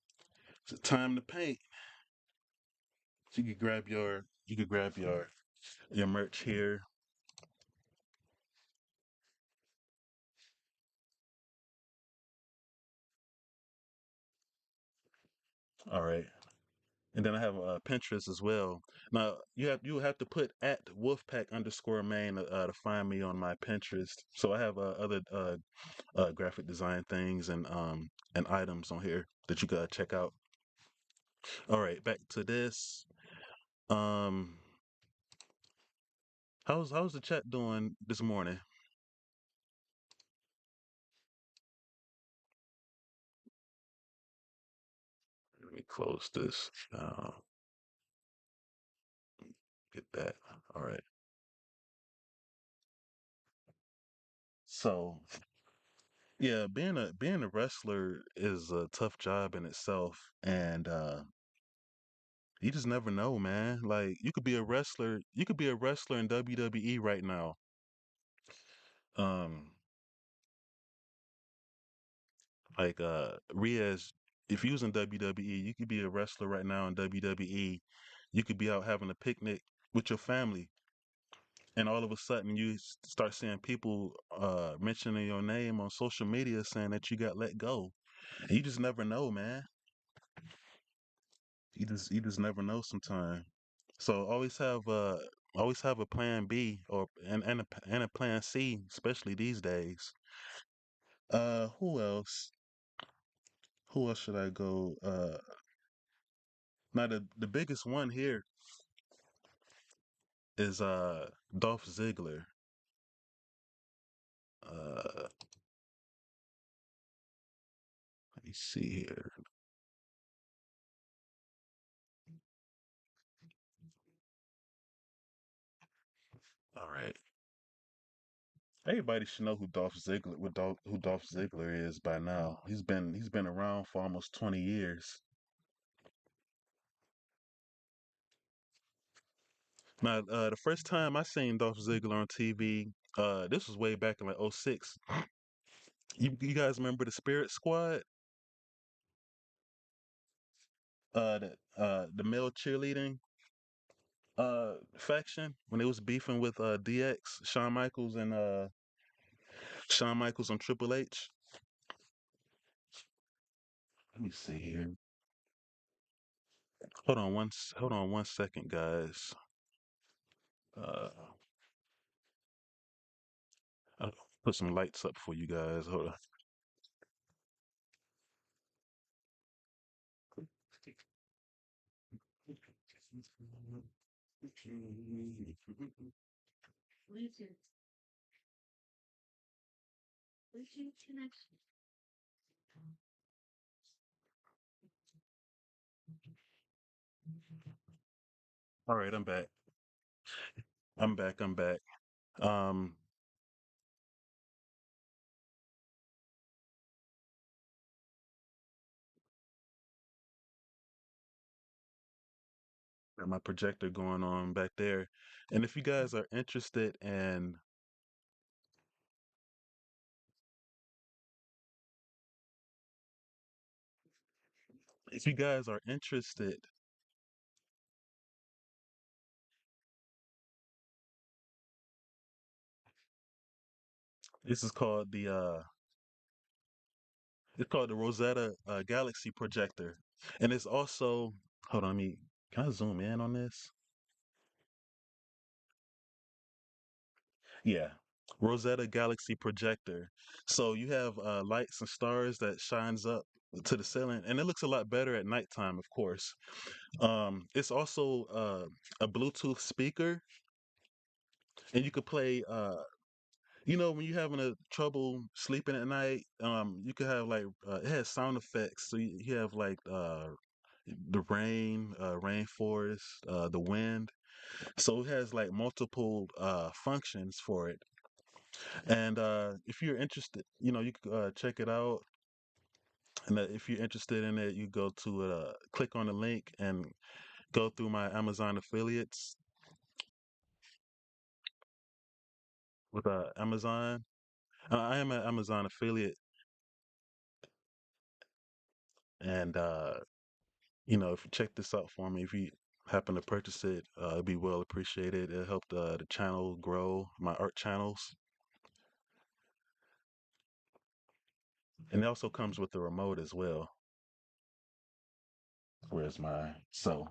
It's time to paint. So you could grab your merch here. All right. And then I have Pinterest as well. Now you have to put at Wolfpac_Maine to find me on my Pinterest. So I have other graphic design things and items on here that you gotta check out. All right, back to this. Um, how's the chat doing this morning? Let me close this. Get that. All right. So yeah, being a wrestler is a tough job in itself, and you just never know, man. Like you could be a wrestler in WWE right now. Um, like Riaz, if you was in WWE, you could be a wrestler right now in WWE. You could be out having a picnic with your family, and all of a sudden you start seeing people mentioning your name on social media saying that you got let go. And you just never know, man. You just never know sometime. So always have a plan B or and a plan C, especially these days. Who else? Who else should I go? Now the biggest one here is Dolph Ziggler. Uh, let me see here. All right. Everybody should know who Dolph Ziggler is by now. He's been around for almost 20 years. Now, the first time I seen Dolph Ziggler on TV, this was way back in like '06. You guys remember the Spirit Squad? The male cheerleading faction when they was beefing with DX, Shawn Michaels and Triple H. Let me see here. Hold on 1 second, guys. Uh, I'll put some lights up for you guys. Hold on. All right, I'm back. I'm back. I'm back. Um, got my projector going on back there. And if you guys are interested, this is called it's called the Rosetta Galaxy projector, and it's also hold on, can I zoom in on this? Yeah, Rosetta Galaxy projector. So you have lights and stars that shines up to the ceiling, and it looks a lot better at nighttime, of course. It's also a Bluetooth speaker, and you could play. When you're having a trouble sleeping at night, you could have like it has sound effects. So you have like the rain, rainforest, the wind. So it has like multiple functions for it. And if you're interested, you could check it out. And if you're interested in it, you go to click on the link and go through my Amazon affiliates with Amazon. I am an Amazon affiliate, and if you check this out for me, if you happen to purchase it, it'd be well appreciated. It'll help the channel grow, my art channels, and it also comes with the remote as well. Where's my so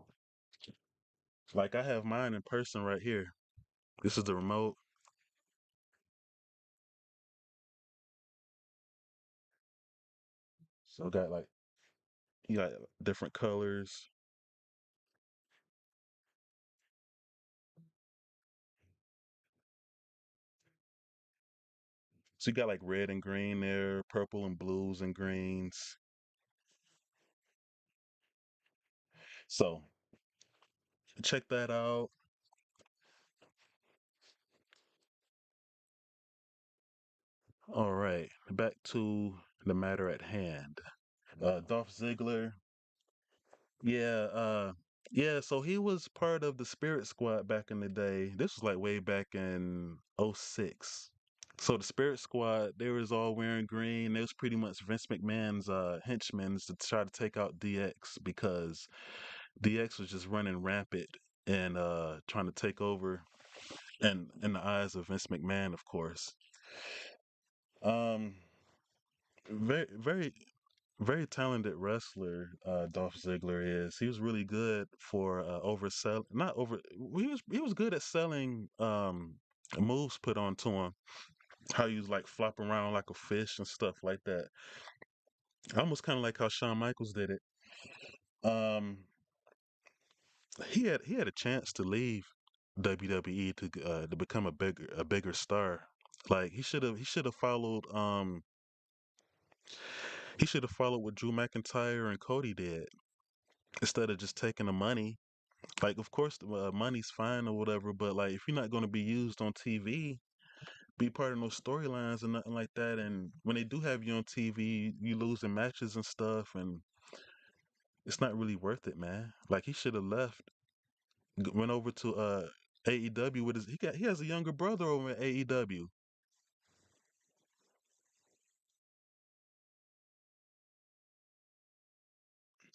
like I have mine in person right here. This is the remote. So got like you got different colors. So you got like red and green there, purple and blues and greens. So check that out. All right, back to the matter at hand. Dolph Ziggler. Yeah, yeah, so he was part of the Spirit Squad back in the day. This was like way back in '06. So the Spirit Squad, they was all wearing green. They was pretty much Vince McMahon's henchmen to try to take out DX because DX was just running rampant and trying to take over and in the eyes of Vince McMahon, of course. Um very very very talented wrestler, Dolph Ziggler is. He was really good for oversell not over he was good at selling moves put onto him. How he was like flopping around like a fish and stuff like that. Almost kind of like how Shawn Michaels did it. Um he had a chance to leave. WWE to become a bigger star. Like he should have followed what Drew McIntyre and Cody did instead of just taking the money. Like, of course, the money's fine or whatever, but like if you're not going to be used on TV, be part of no storylines and nothing like that. And when they do have you on TV, you losing matches and stuff, and it's not really worth it, man. Like he should have left, went over to AEW with his. He has a younger brother over at AEW.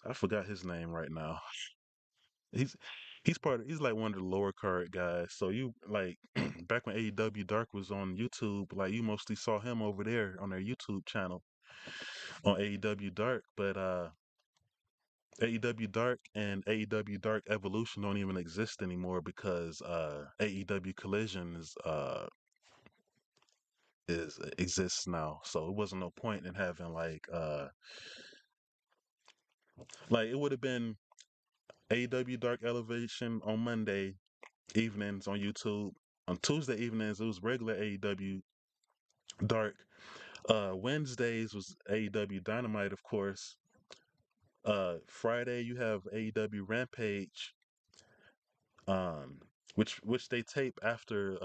I forgot his name right now. He's he's like one of the lower card guys. So you like back when AEW Dark was on YouTube, like you mostly saw him over there on their YouTube channel on AEW Dark. But AEW Dark and AEW Dark Evolution don't even exist anymore because AEW Collision is exists now. So it wasn't no point in having like it would have been AEW Dark Elevation on Monday evenings on YouTube. On Tuesday evenings, it was regular AEW Dark. Wednesdays was AEW Dynamite, of course. Friday you have AEW Rampage, um, which they tape after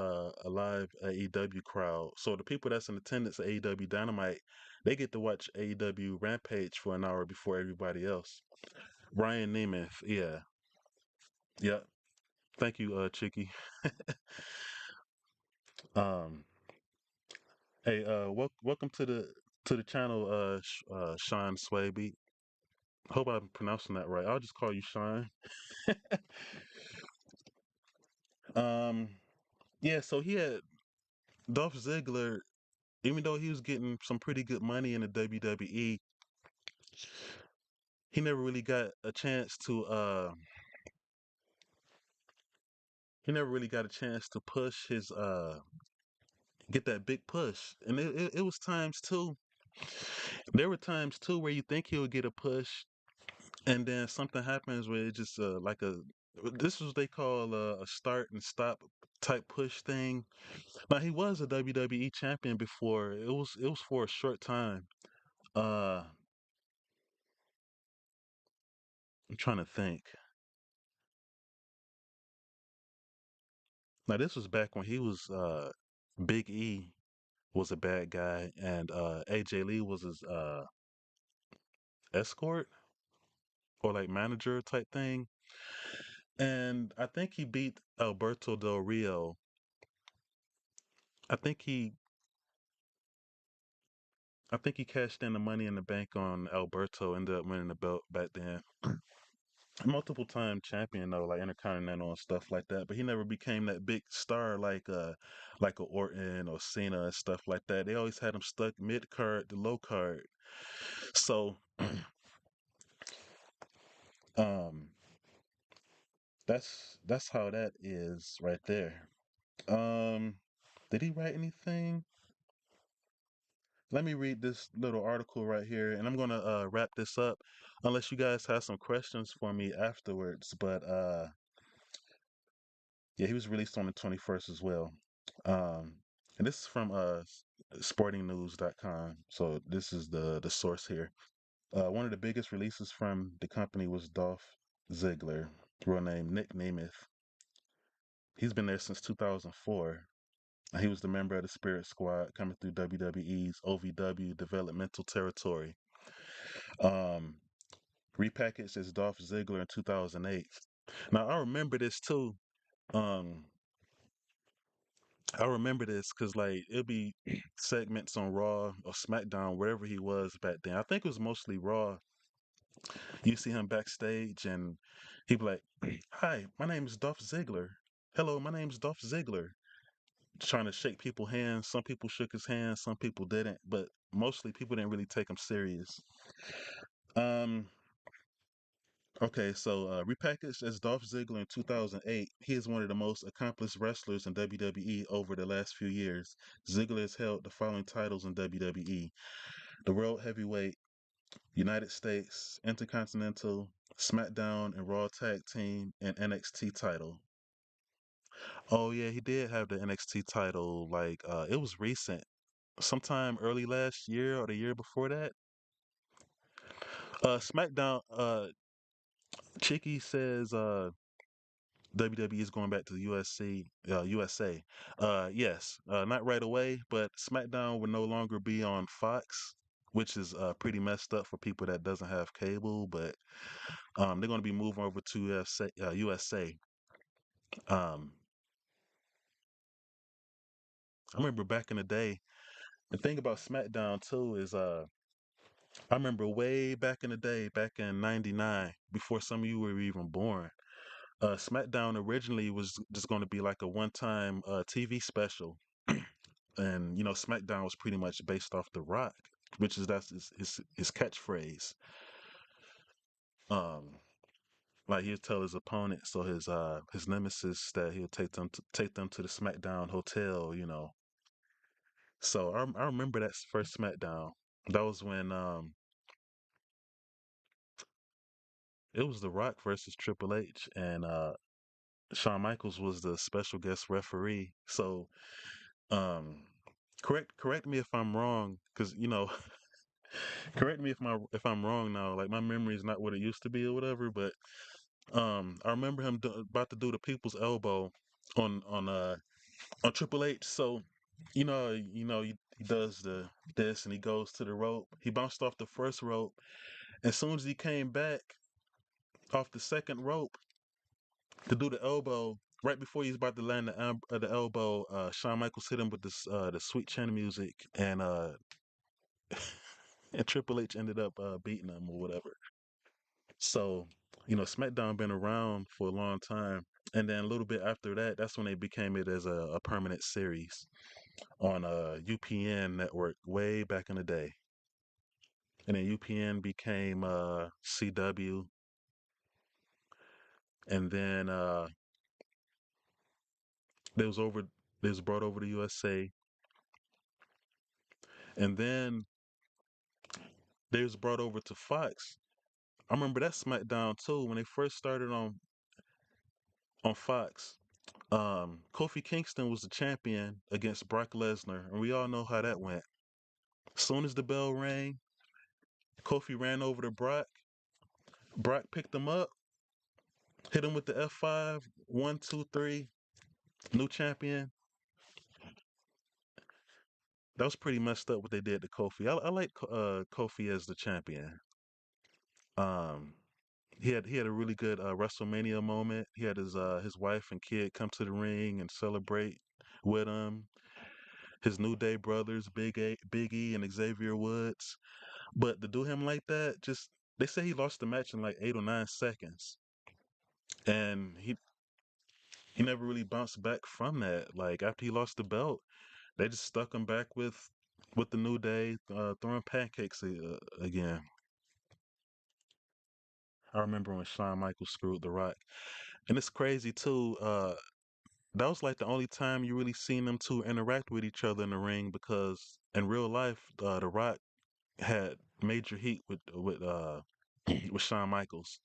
a live AEW crowd. So the people that's in attendance at AEW Dynamite, they get to watch AEW Rampage for an hour before everybody else. Ryan Nemeth, yeah, yeah. Thank you, Chicky. Um, hey, welcome to the channel, Sean Swaby. Hope I'm pronouncing that right. I'll just call you Sean. Um, yeah. So he had Dolph Ziggler, even though he was getting some pretty good money in the WWE, he never really got a chance to. He never really got a chance to push his get that big push, and it was times too. There were times too where you think he would get a push, and then something happens where it just like a this is what they call a start and stop type push thing. Now he was a WWE champion before. It was for a short time. Uh, I'm trying to think. Now this was back when he was Big E was a bad guy, and AJ Lee was his escort or like manager type thing. And I think he beat Alberto Del Rio. I think he I think he cashed in the money in the bank on Alberto, ended up winning the belt back then. Multiple time champion though, like Intercontinental and stuff like that. But he never became that big star like a Orton or Cena and stuff like that. They always had him stuck mid card to low card. So um that's how that is right there. Um did he write anything? Let me read this little article right here, and I'm gonna wrap this up, unless you guys have some questions for me afterwards. But yeah, he was released on the 21st as well. Um, and this is from sportingnews.com. So this is the source here. One of the biggest releases from the company was Dolph Ziggler, real name Nick Nemeth. He's been there since 2004. And he was the member of the Spirit Squad coming through WWE's OVW developmental territory. Um, Repackaged as Dolph Ziggler in 2008. Now I remember this too. Um, I remember this because like it'll be segments on Raw or SmackDown, wherever he was back then. I think it was mostly Raw. You see him backstage and he'd be like, "Hi, my name is Dolph Ziggler. Hello, my name is Dolph Ziggler." Trying to shake people's hands. Some people shook his hand, some people didn't, but mostly people didn't really take him serious. Um, okay, so repackaged as Dolph Ziggler in 2008, he is one of the most accomplished wrestlers in WWE over the last few years. Ziggler has held the following titles in WWE: the World Heavyweight, United States, Intercontinental, SmackDown and Raw Tag Team, and NXT title. Oh yeah, he did have the NXT title. Like it was recent, sometime early last year or the year before that. SmackDown. Chicky says WWE is going back to the USA. Yes, not right away, but SmackDown will no longer be on Fox, which is pretty messed up for people that doesn't have cable. But they're going to be moving over to USA. Um, I remember back in the day. The thing about SmackDown too is I remember way back in the day, back in '99, before some of you were even born. SmackDown originally was just going to be like a one-time TV special, and SmackDown was pretty much based off The Rock, which is that's his catchphrase. Um, like he'll tell his opponent, so his nemesis, that he'll take them to the SmackDown hotel. So I remember that first SmackDown. That was when it was The Rock versus Triple H, and Shawn Michaels was the special guest referee. So um, correct me if I'm wrong, because correct me if I'm wrong now. Like my memory is not what it used to be or whatever, but I remember him about to do the people's elbow on Triple H. So he does this and he goes to the rope. He bounced off the first rope. As soon as he came back off the second rope to do the elbow, right before he's about to land the elbow, Shawn Michaels hit him with the sweet chin music, and Triple H ended up beating him or whatever. So, SmackDown been around for a long time. And then a little bit after that, that's when they became it as a permanent series on UPN network way back in the day. And then UPN became CW, and then they was over they was brought over to USA, and then they was brought over to Fox. I remember that SmackDown too when they first started on Fox. Kofi Kingston was the champion against Brock Lesnar, and we all know how that went. Soon as the bell rang, Kofi ran over to Brock. Brock picked him up, hit him with the F5, 1, 2, 3, new champion. That was pretty messed up what they did to Kofi. I like Kofi as the champion. Um, he had a really good WrestleMania moment. He had his wife and kid come to the ring and celebrate with him. His New Day brothers, Big E, and Xavier Woods. But to do him like that, just they say he lost the match in like 8 or 9 seconds, and he never really bounced back from that. Like after he lost the belt, they just stuck him back with the New Day, throwing pancakes again. I remember when Shawn Michaels screwed The Rock, and it's crazy too. That was like the only time you really seen them two interact with each other in the ring, because in real life, The Rock had major heat with with Shawn Michaels.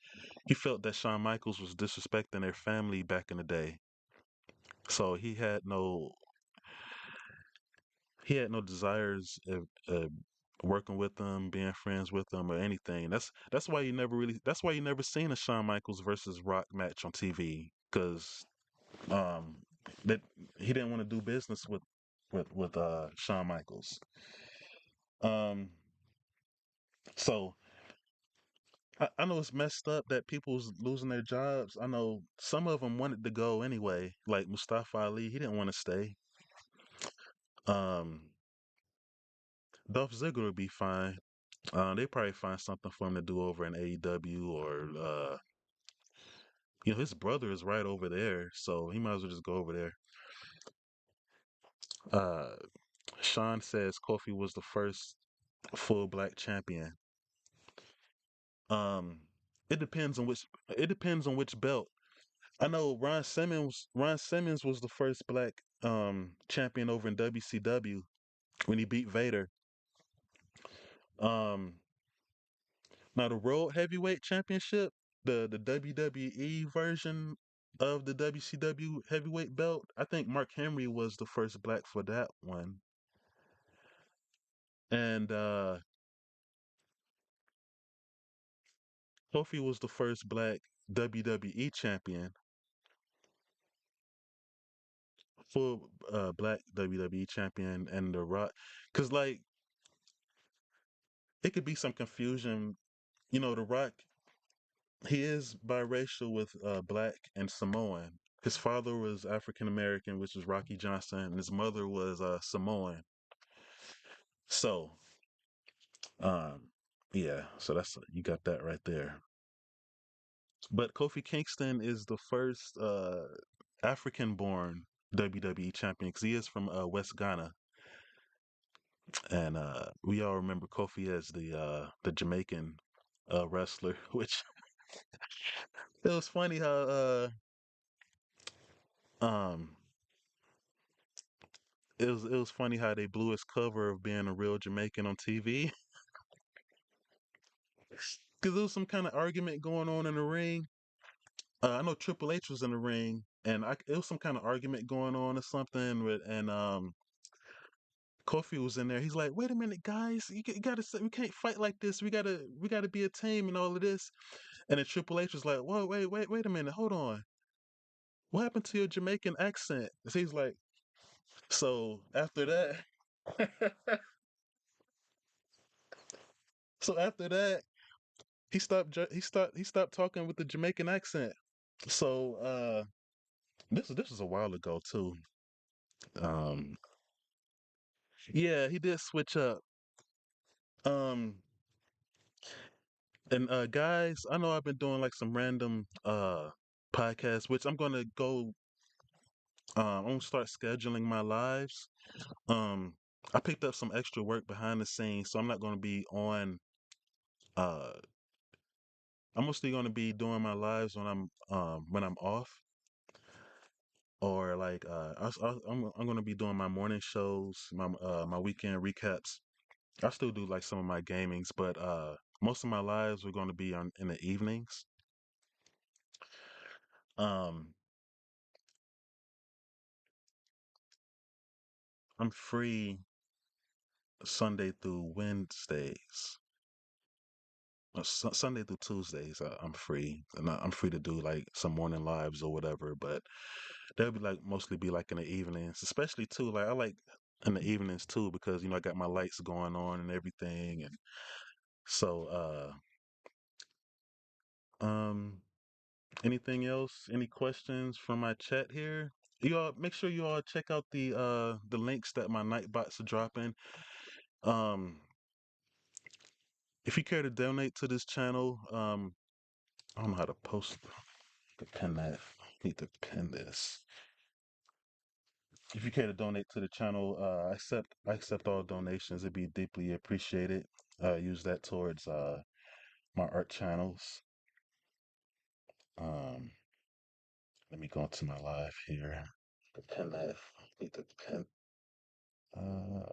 He felt that Shawn Michaels was disrespecting their family back in the day, so he had no desires of working with them, being friends with them, or anything. That's why you never seen a Shawn Michaels versus Rock match on TV, because um that he didn't want to do business with Shawn Michaels. Um, so I know it's messed up that people's losing their jobs. I know some of them wanted to go anyway, like Mustafa Ali. He didn't want to stay. Um, Dolph Ziggler would be fine. They probably find something for him to do over in AEW, or his brother is right over there, so he might as well just go over there. Uh, Sean says Kofi was the first full black champion. Um, it depends on which belt. I know Ron Simmons was the first black champion over in WCW when he beat Vader. Um, Now the World Heavyweight Championship, the WWE version, of the WCW heavyweight belt. I think Mark Henry was the first black for that one. And Kofi was the first black WWE champion, full black WWE champion, and The Rock. Cause like it could be some confusion. You know, The Rock, he is biracial with black and Samoan. His father was African American, which is Rocky Johnson, and his mother was Samoan. So, um, yeah, so that's you got that right there. But Kofi Kingston is the first African-born WWE champion because he is from West Ghana, and we all remember Kofi as the Jamaican wrestler. Which it was funny how um it was funny how they blew his cover of being a real Jamaican on TV because there was some kind of argument going on in the ring. I know Triple H was in the ring, and it was some kind of argument going on or something. And Kofi was in there. He's like, "Wait a minute, guys, you gotta say, we can't fight like this. We gotta be a team and all of this." And then Triple H was like, "Whoa, wait a minute, hold on. What happened to your Jamaican accent?" So he's like, so after that, so after that, he stopped talking with the Jamaican accent. So this is a while ago too. Um, yeah, he did switch up. Um, and guys, I know I've been doing like some random podcasts, which I'm gonna start scheduling my lives. Um, I picked up some extra work behind the scenes, so I'm not gonna be on. Uh, I'm mostly gonna be doing my lives when I'm off, or like I'm gonna be doing my morning shows, my weekend recaps. I still do like some of my gamings, but most of my lives are gonna be on in the evenings. Um, I'm free Sunday through Wednesdays. Sunday through Tuesdays, I'm free, and I'm free to do like some morning lives or whatever. But they'll be like mostly be like in the evenings, especially too. Like I like in the evenings too because I got my lights going on and everything, and so um, anything else? Any questions from my chat here? You all make sure you all check out the links that my Nightbots are dropping. Um, if you care to donate to this channel, I don't know how to post to pin that. Need to pin this. If you care to donate to the channel, I accept all donations. It'd be deeply appreciated. Use that towards my art channels. Um, let me go into my live here. To pin that. Need to pin. Uh,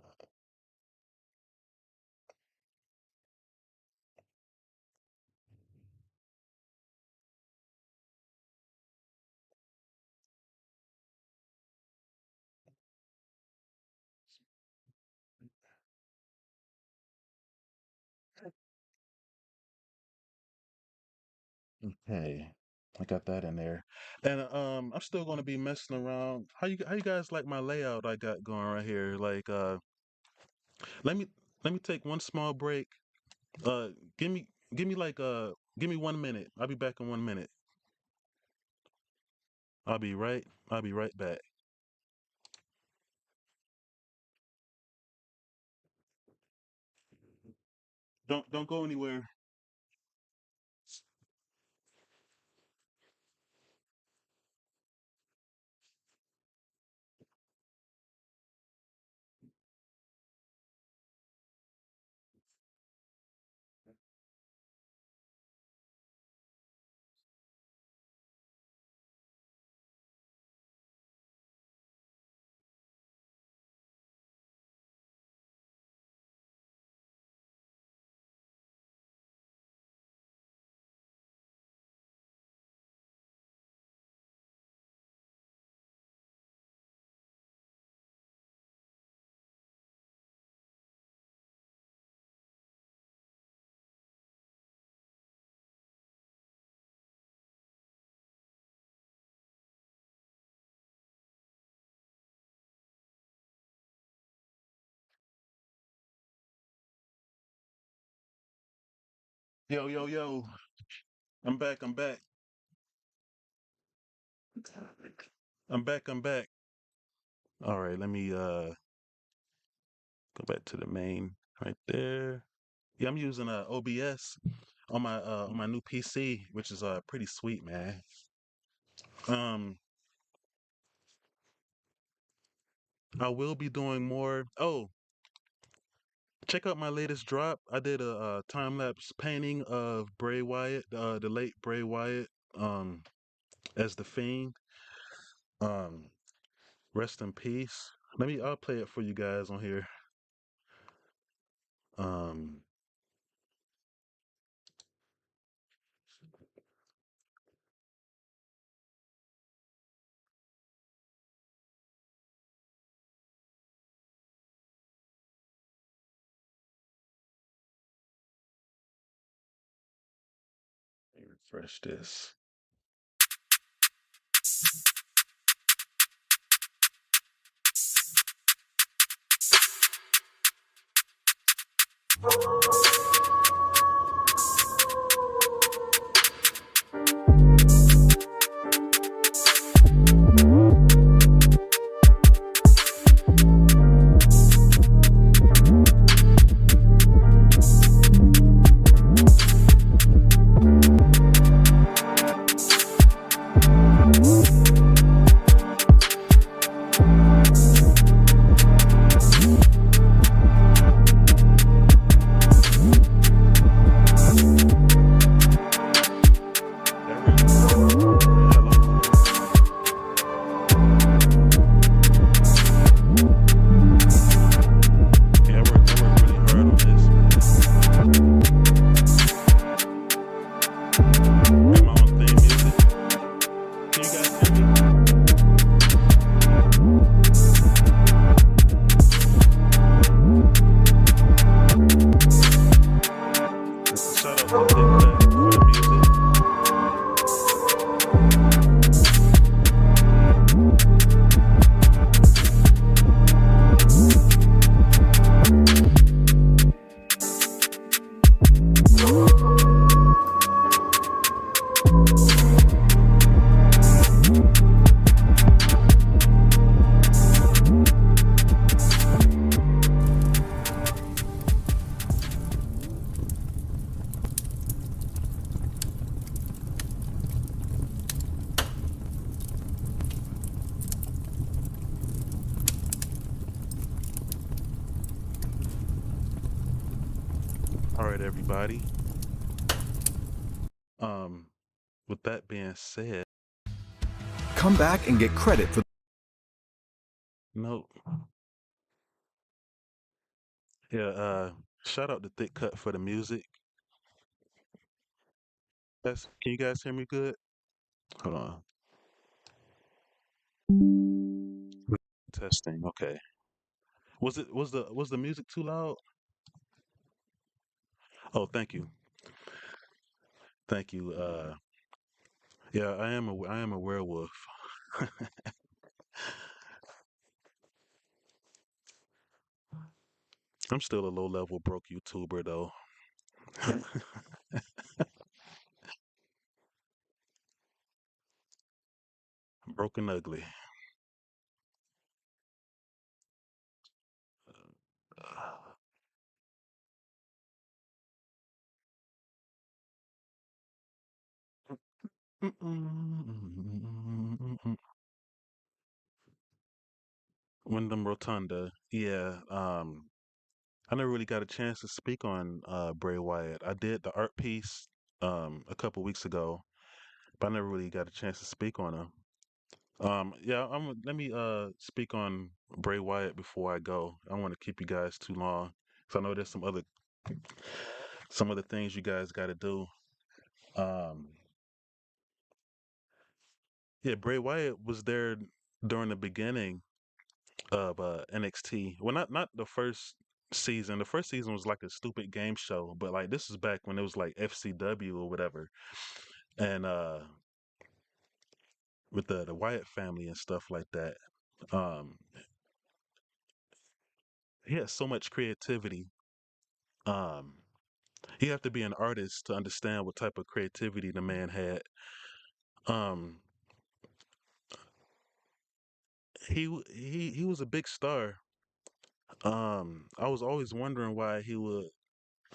okay, I got that in there, and I'm still going to be messing around. How you guys like my layout I got going right here? Like, let me let me take one small break. Uh, give me give me like give me 1 minute. I'll be back in 1 minute. I'll be right back. Don't go anywhere. Yo, yo, yo. I'm back. I'm back. All right, let me go back to the main right there. Yeah, I'm using OBS on my new PC, which is pretty sweet, man. Um I will be doing more. Oh, check out my latest drop. I did a, time lapse painting of Bray Wyatt, the late Bray Wyatt, um, as the Fiend. Um, rest in peace. I'll play it for you guys on here. Um, let me refresh this. That really, hello. Yeah, I worked really hard on this, man. Got my own theme music. Can you guys hear me? Shout out to Thick Cut for the music. All right, everybody. Um, with that being said, Come back and get credit for nope. Yeah, shout out to Thick Cut for the music. Can you guys hear me good? Hold on. Testing. Okay. Was the music too loud? Oh, thank you. Thank you. Yeah, I am a werewolf. I'm still a low level broke YouTuber though. Broken ugly. Wyndham Rotunda. Yeah. I never really got a chance to speak on Bray Wyatt. I did the art piece a couple weeks ago, but I never really got a chance to speak on him. Yeah, let me speak on Bray Wyatt before I go. I don't want to keep you guys too long, because I know there's some other things you guys got to do. Um, yeah, Bray Wyatt was there during the beginning of NXT. Well, not the first season. The first season was like a stupid game show, but like this is back when it was like FCW or whatever, and with the Wyatt family and stuff like that. Um, he had so much creativity. Um, You have to be an artist to understand what type of creativity the man had. Um, he was a big star. I was always wondering why he would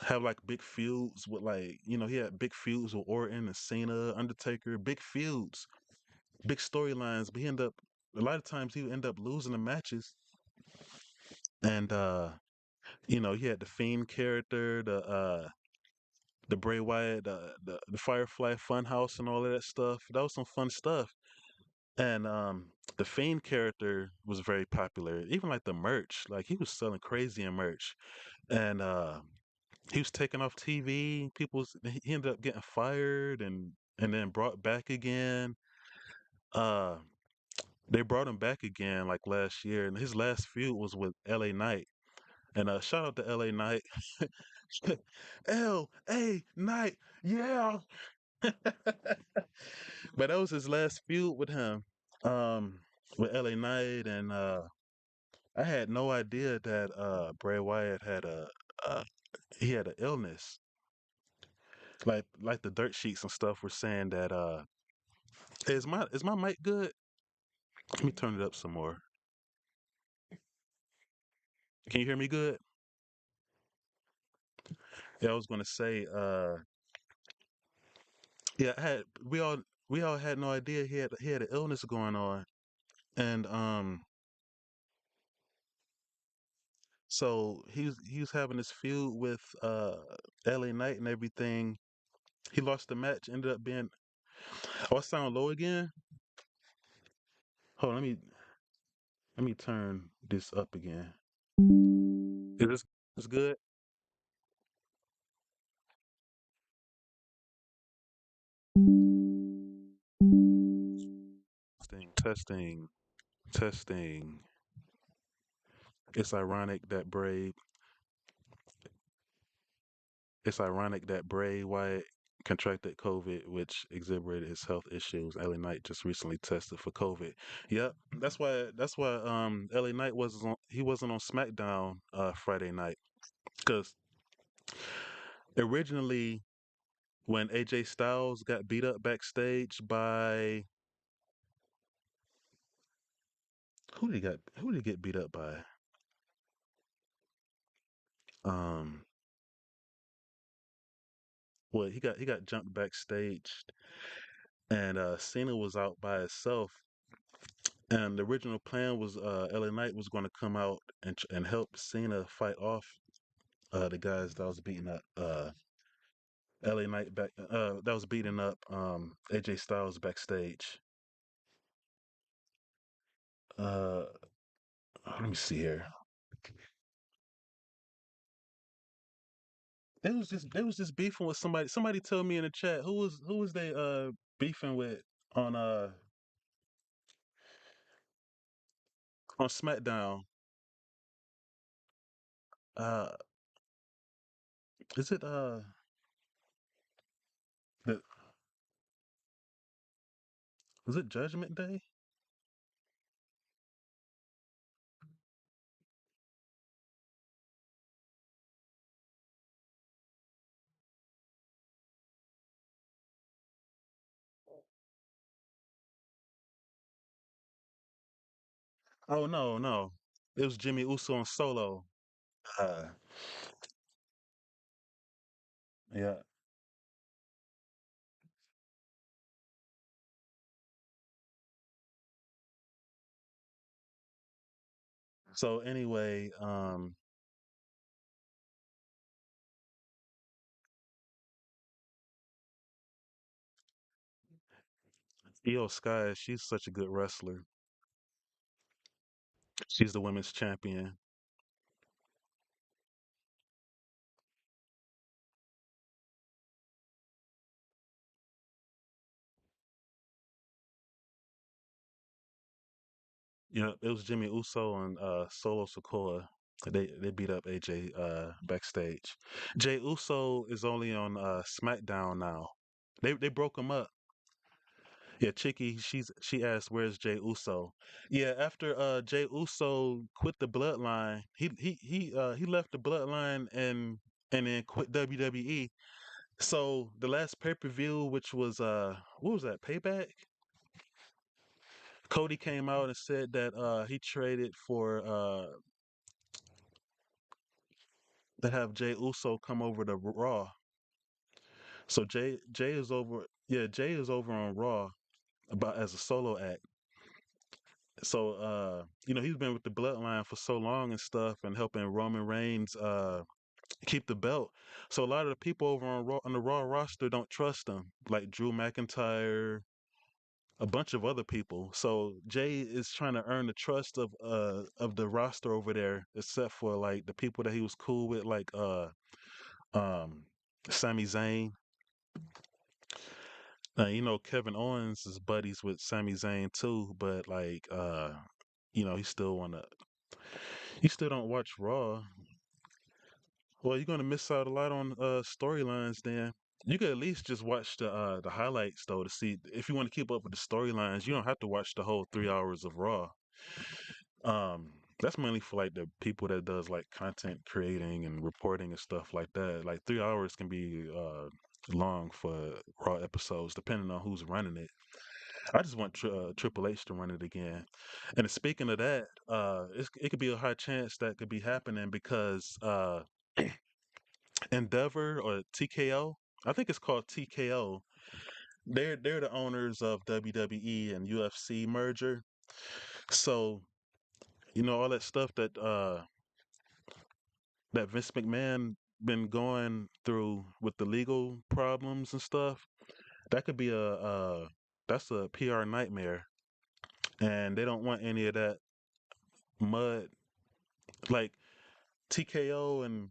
have like big feuds with like he had big feuds with Orton and Cena, Undertaker, big feuds, big storylines. But he ended up a lot of times he would end up losing the matches, and he had the Fiend character, the Bray Wyatt, the Firefly Funhouse, and all of that stuff. That was some fun stuff. And the Fiend character was very popular. Even like the merch, like he was selling crazy in merch, and he was taken off TV. He ended up getting fired and then brought back again. Uh, they brought him back again like last year, and his last feud was with L.A. Knight. And shout out to L.A. Knight. L.A. Knight, yeah. But that was his last feud with him, um, with LA Knight, and I had no idea that Bray Wyatt had uh he had an illness. Like the dirt sheets and stuff were saying that is my mic good? Let me turn it up some more. Can you hear me good? Yeah, I was gonna say yeah, I had we all had no idea he had an illness going on, and so he was having this feud with LA Knight and everything. He lost the match, ended up being. Oh, I sound low again. Hold on, let me turn this up again. Is this good? Testing, testing, testing. It's ironic that Bray. It's ironic that Bray Wyatt contracted COVID, which exhibited his health issues. LA Knight just recently tested for COVID. Yep, that's why LA Knight wasn't on SmackDown Friday night because originally when AJ Styles got beat up backstage by who did he get beat up by? Um, well, he got jumped backstage, and Cena was out by himself. And the original plan was LA Knight was going to come out and help Cena fight off the guys that was beating up LA Knight that was beating up AJ Styles backstage. Uh, let me see here. They was just beefing with somebody. Somebody told me in the chat who was they beefing with on uh on SmackDown. Uh, is it the was it Judgment Day? Oh no, no, it was Jimmy Uso and Solo. Uh, yeah. So anyway, Io Sky, she's such a good wrestler. She's the women's champion. Yeah, it was Jimmy Uso and Solo Sokoa. They beat up AJ backstage. Jay Uso is only on SmackDown now. They broke him up. Yeah, Chicky, she asked where's Jay Uso. Yeah, after Jay Uso quit the bloodline, he left the bloodline and and then quit WWE. So the last pay per view, which was what was that? Payback. Cody came out and said that he traded for to have Jay Uso come over to Raw. So Jay is over. Yeah, Jay is over on Raw about as a solo act. So he's been with the Bloodline for so long and stuff, and helping Roman Reigns keep the belt. So a lot of the people over on Raw, on the Raw roster don't trust him, like Drew McIntyre, a bunch of other people. So Jay is trying to earn the trust of the roster over there, except for like the people that he was cool with, like um Sami Zayn. Kevin Owens is buddies with Sami Zayn too, but like he still don't watch Raw. Well, you're gonna miss out a lot on storylines then. You could at least just watch the highlights though to see if you want to keep up with the storylines. You don't have to watch the whole 3 hours of Raw. Um, that's mainly for like the people that does like content creating and reporting and stuff like that. Like 3 hours can be long for Raw episodes, depending on who's running it. I just want Triple H to run it again. And speaking of that, it could be a high chance that could be happening because Endeavor or TKO, I think it's called TKO. They're the owners of WWE and UFC merger. So all that stuff that Vince McMahon been going through with the legal problems and stuff, that could be that's a PR nightmare, and they don't want any of that mud. Like TKO and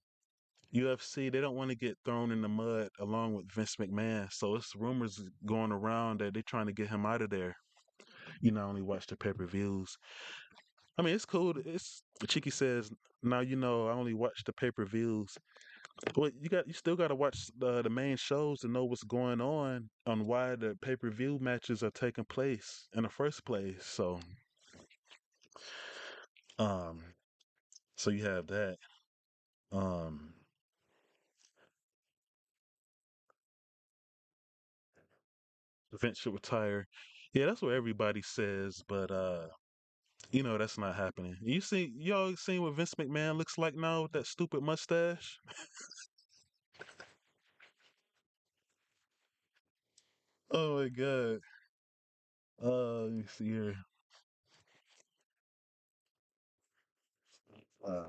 UFC, they don't want to get thrown in the mud along with Vince McMahon. So it's rumors going around that they're trying to get him out of there. Only watch the pay-per-views. I mean, it's cool. It's Cheeky says now. I only watch the pay-per-views. Well, you still got to watch the main shows to know what's going on why the pay-per-view matches are taking place in the first place. Um, so you have that. Um, Vince should retire. Yeah, that's what everybody says, but that's not happening. Y'all seen what Vince McMahon looks like now with that stupid mustache? Oh my god. Let me see here. Uh,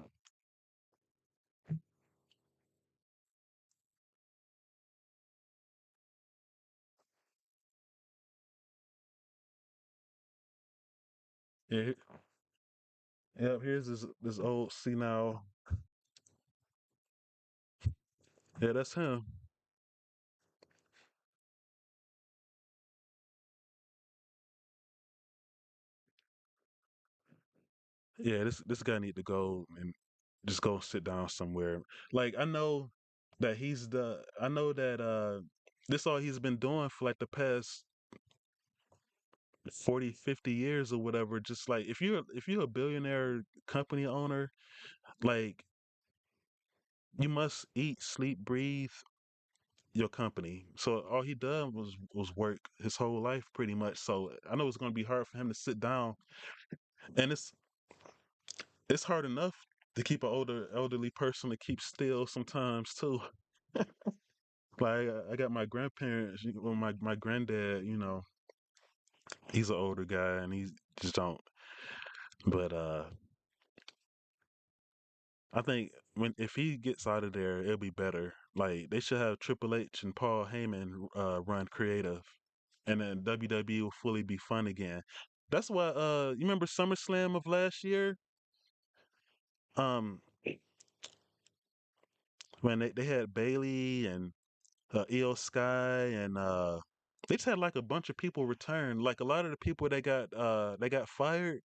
yeah, yep, here's this old senile. Yeah, that's him. Yeah, this guy need to go and just go sit down somewhere. Like I know that this all he's been doing for like the past 40, 50 years or whatever. Just like if you're a billionaire company owner, like you must eat, sleep, breathe your company. So all he done was work his whole life pretty much. So I know it's going to be hard for him to sit down, and it's hard enough to keep an elderly person to keep still sometimes too. Like I got my grandparents, well, my granddad, he's an older guy and he just don't. But I think when if he gets out of there, it'll be better. Like they should have Triple H and Paul Heyman run creative, and then WWE will fully be fun again. That's why you remember SummerSlam of last year? Um, when they had Bailey and Io Sky and they just had like a bunch of people return. Like a lot of the people they got fired,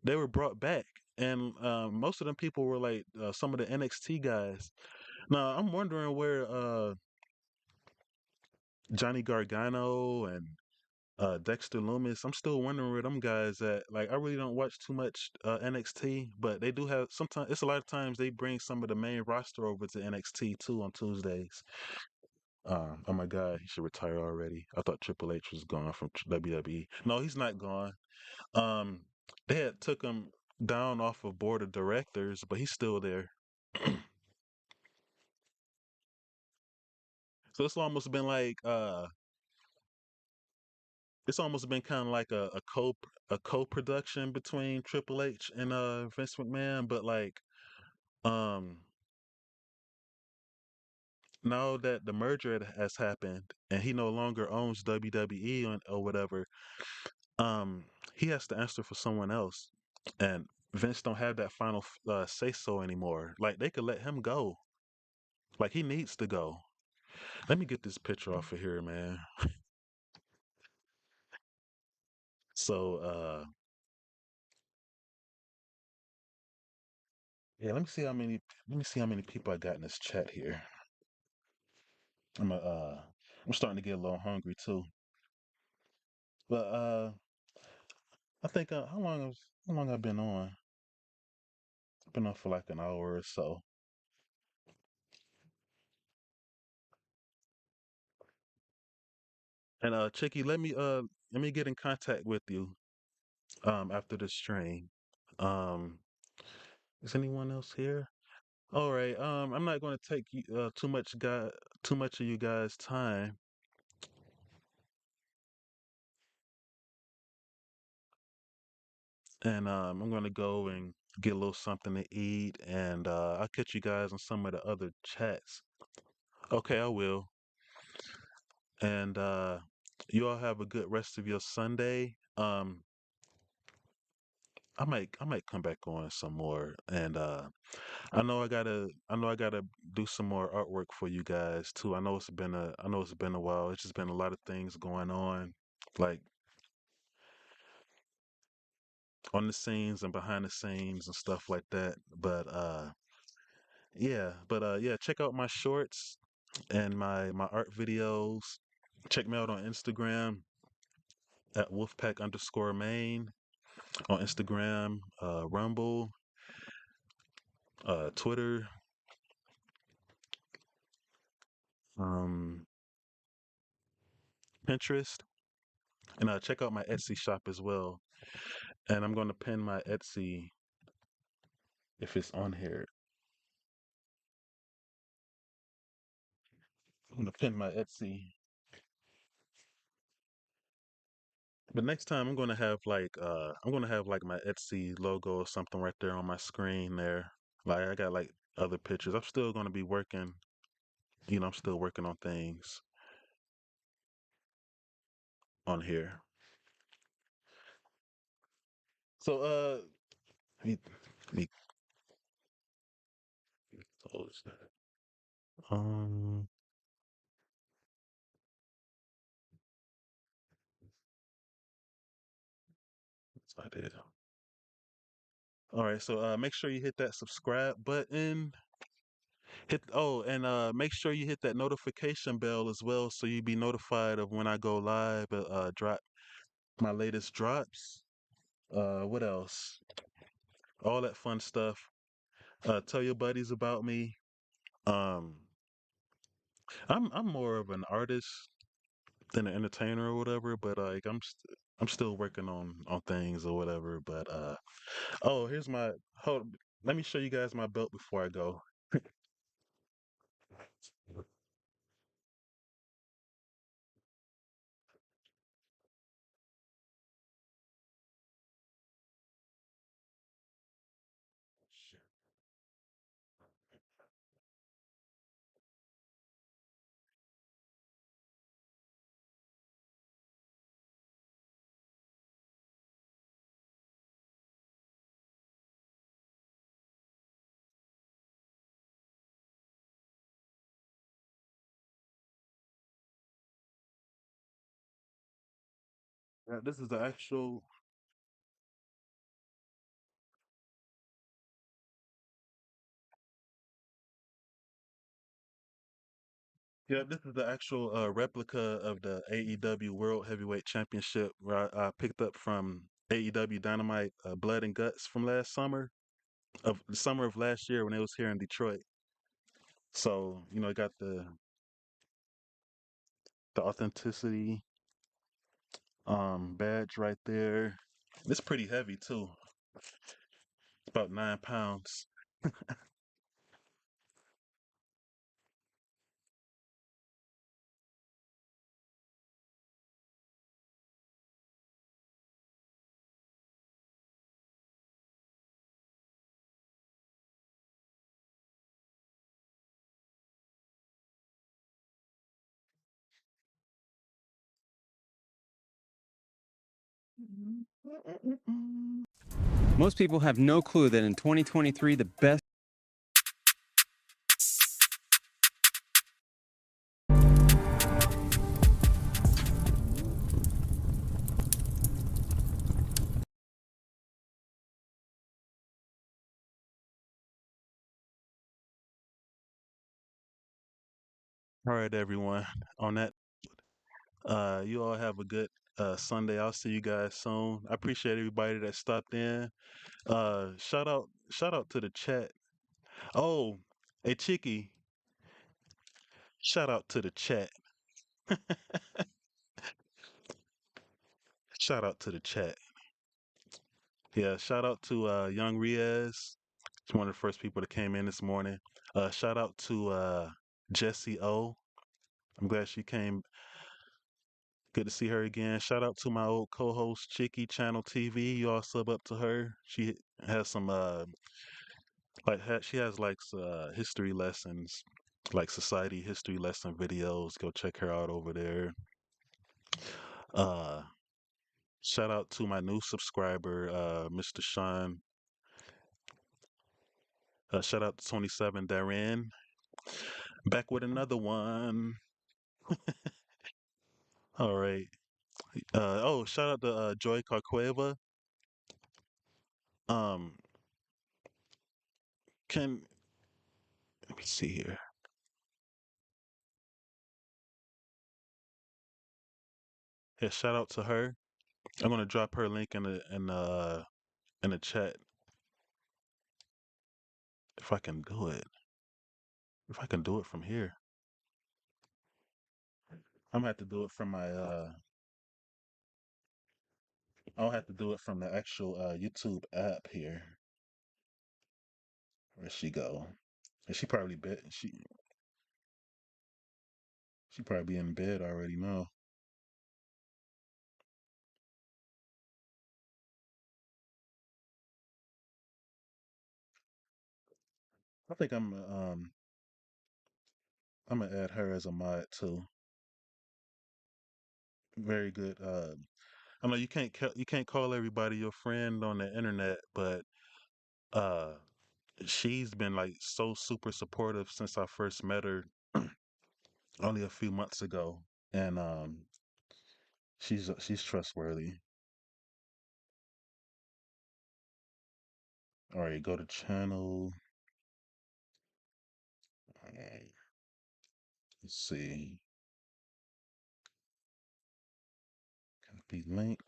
they were brought back, and most of them people were like some of the NXT guys. Now I'm wondering where Johnny Gargano and Dexter Loomis. I'm still wondering where them guys at. Like, I really don't watch too much NXT, but they do have sometimes. It's a lot of times they bring some of the main roster over to NXT too on Tuesdays. Oh my God, he should retire already. I thought Triple H was gone from WWE. No, he's not gone. Um, they had took him down off of board of directors, but he's still there. So it's almost been kind of like a co-production between Triple H and Vince McMahon, but like um now that the merger has happened and he no longer owns WWE or whatever, um he has to answer for someone else, and Vince don't have that final say so anymore. Like they could let him go. Like he needs to go. Let me get this picture off of here, man. So yeah, let me see how many people I got in this chat here. I'm I'm starting to get a little hungry too. But I think how long I've been on? I've been on for like an hour or so. And Chicky, let me get in contact with you after the stream. Um is anyone else here? All right. I'm not going to take too much of you guys' time. And I'm gonna go and get a little something to eat, and I'll catch you guys on some of the other chats. Okay, I will. And you all have a good rest of your Sunday. I might come back on some more, and I know I gotta do some more artwork for you guys too. I know it's been a while. It's just been a lot of things going on, like on the scenes and behind the scenes and stuff like that. But yeah, check out my shorts and my art videos. Check me out on Instagram at Wolfpac_Maine on Instagram, Rumble, Twitter, um, Pinterest, and check out my Etsy shop as well. And I'm going to pin my Etsy if it's on here. I'm going to pin my Etsy. But next time I'm gonna have like my Etsy logo or something right there on my screen there. Like I got like other pictures. I'm still gonna be working, I'm still working on things on here. So let me, let me close that. Um that's not it. All right, so make sure you hit that subscribe button. And make sure you hit that notification bell as well so you be notified of when I go live, drop my latest drops. What else? All that fun stuff. Tell your buddies about me. Um, I'm more of an artist than an entertainer or whatever, but I'm still working on things or whatever. But oh, here's my hold. Let me show you guys my belt before I go. This is the actual. Yeah, this is the actual replica of the AEW World Heavyweight Championship where I picked up from AEW Dynamite Blood and Guts from last summer of the summer of last year when it was here in Detroit. So, it got the authenticity badge right there. It's pretty heavy too. It's about 9 pounds. Most people have no clue that in 2023, the best. All right, everyone. On that, you all have a good Sunday. I'll see you guys soon. I appreciate everybody that stopped in. Shout out to the chat. Oh, hey Chicky, shout out to the chat. Shout out to the chat. Yeah, shout out to Young Riaz. He's one of the first people that came in this morning. Shout out to Jessie O. I'm glad she came. Good to see her again. Shout out to my old co-host Chicky Channel TV. You all sub up to her. She has some she has like history lessons, like society history lesson videos. Go check her out over there. Uh, Shout out to my new subscriber, Mr. Sean. Shout out to 27 Darren. Back with another one. All right. Oh, shout out to Joy Carcueva. Um, can let me see here. Yeah, shout out to her. I'm gonna drop her link in the chat if I can do it. If I can do it from here, I'm gonna have to do it from my. I'll have to do it from the actual YouTube app here. Where'd she go? And she probably bed. She probably in bed already now. I think I'm gonna add her as a mod too. Very good. I know you can't call everybody your friend on the internet, but uh, she's been like so super supportive since I first met her only a few months ago, and she's trustworthy. All right, go to channel. All right, let's see. Copy link.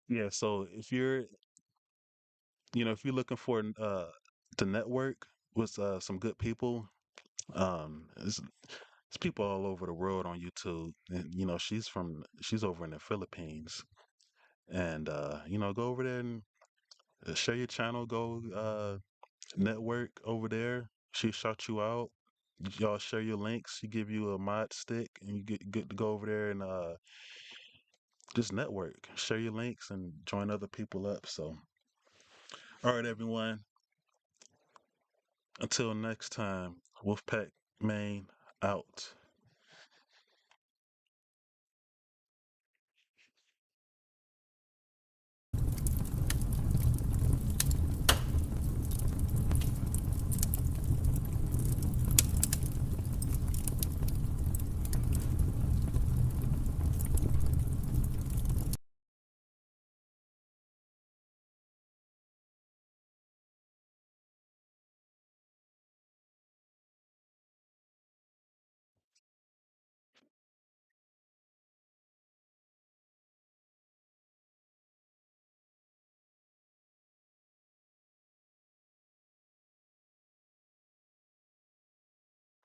Yeah, so if you're looking for the network with some good people, there's people all over the world on YouTube, and she's over in the Philippines, and go over there and share your channel, go network over there. She shout you out. Y'all share your links. She give you a mod stick, and you get good to go over there and just network. Share your links and join other people up. So, all right, everyone. Until next time, Wolfpac Maine out.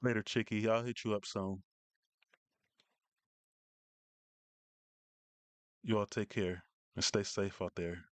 Later, Chicky. I'll hit you up soon. You all take care and stay safe out there.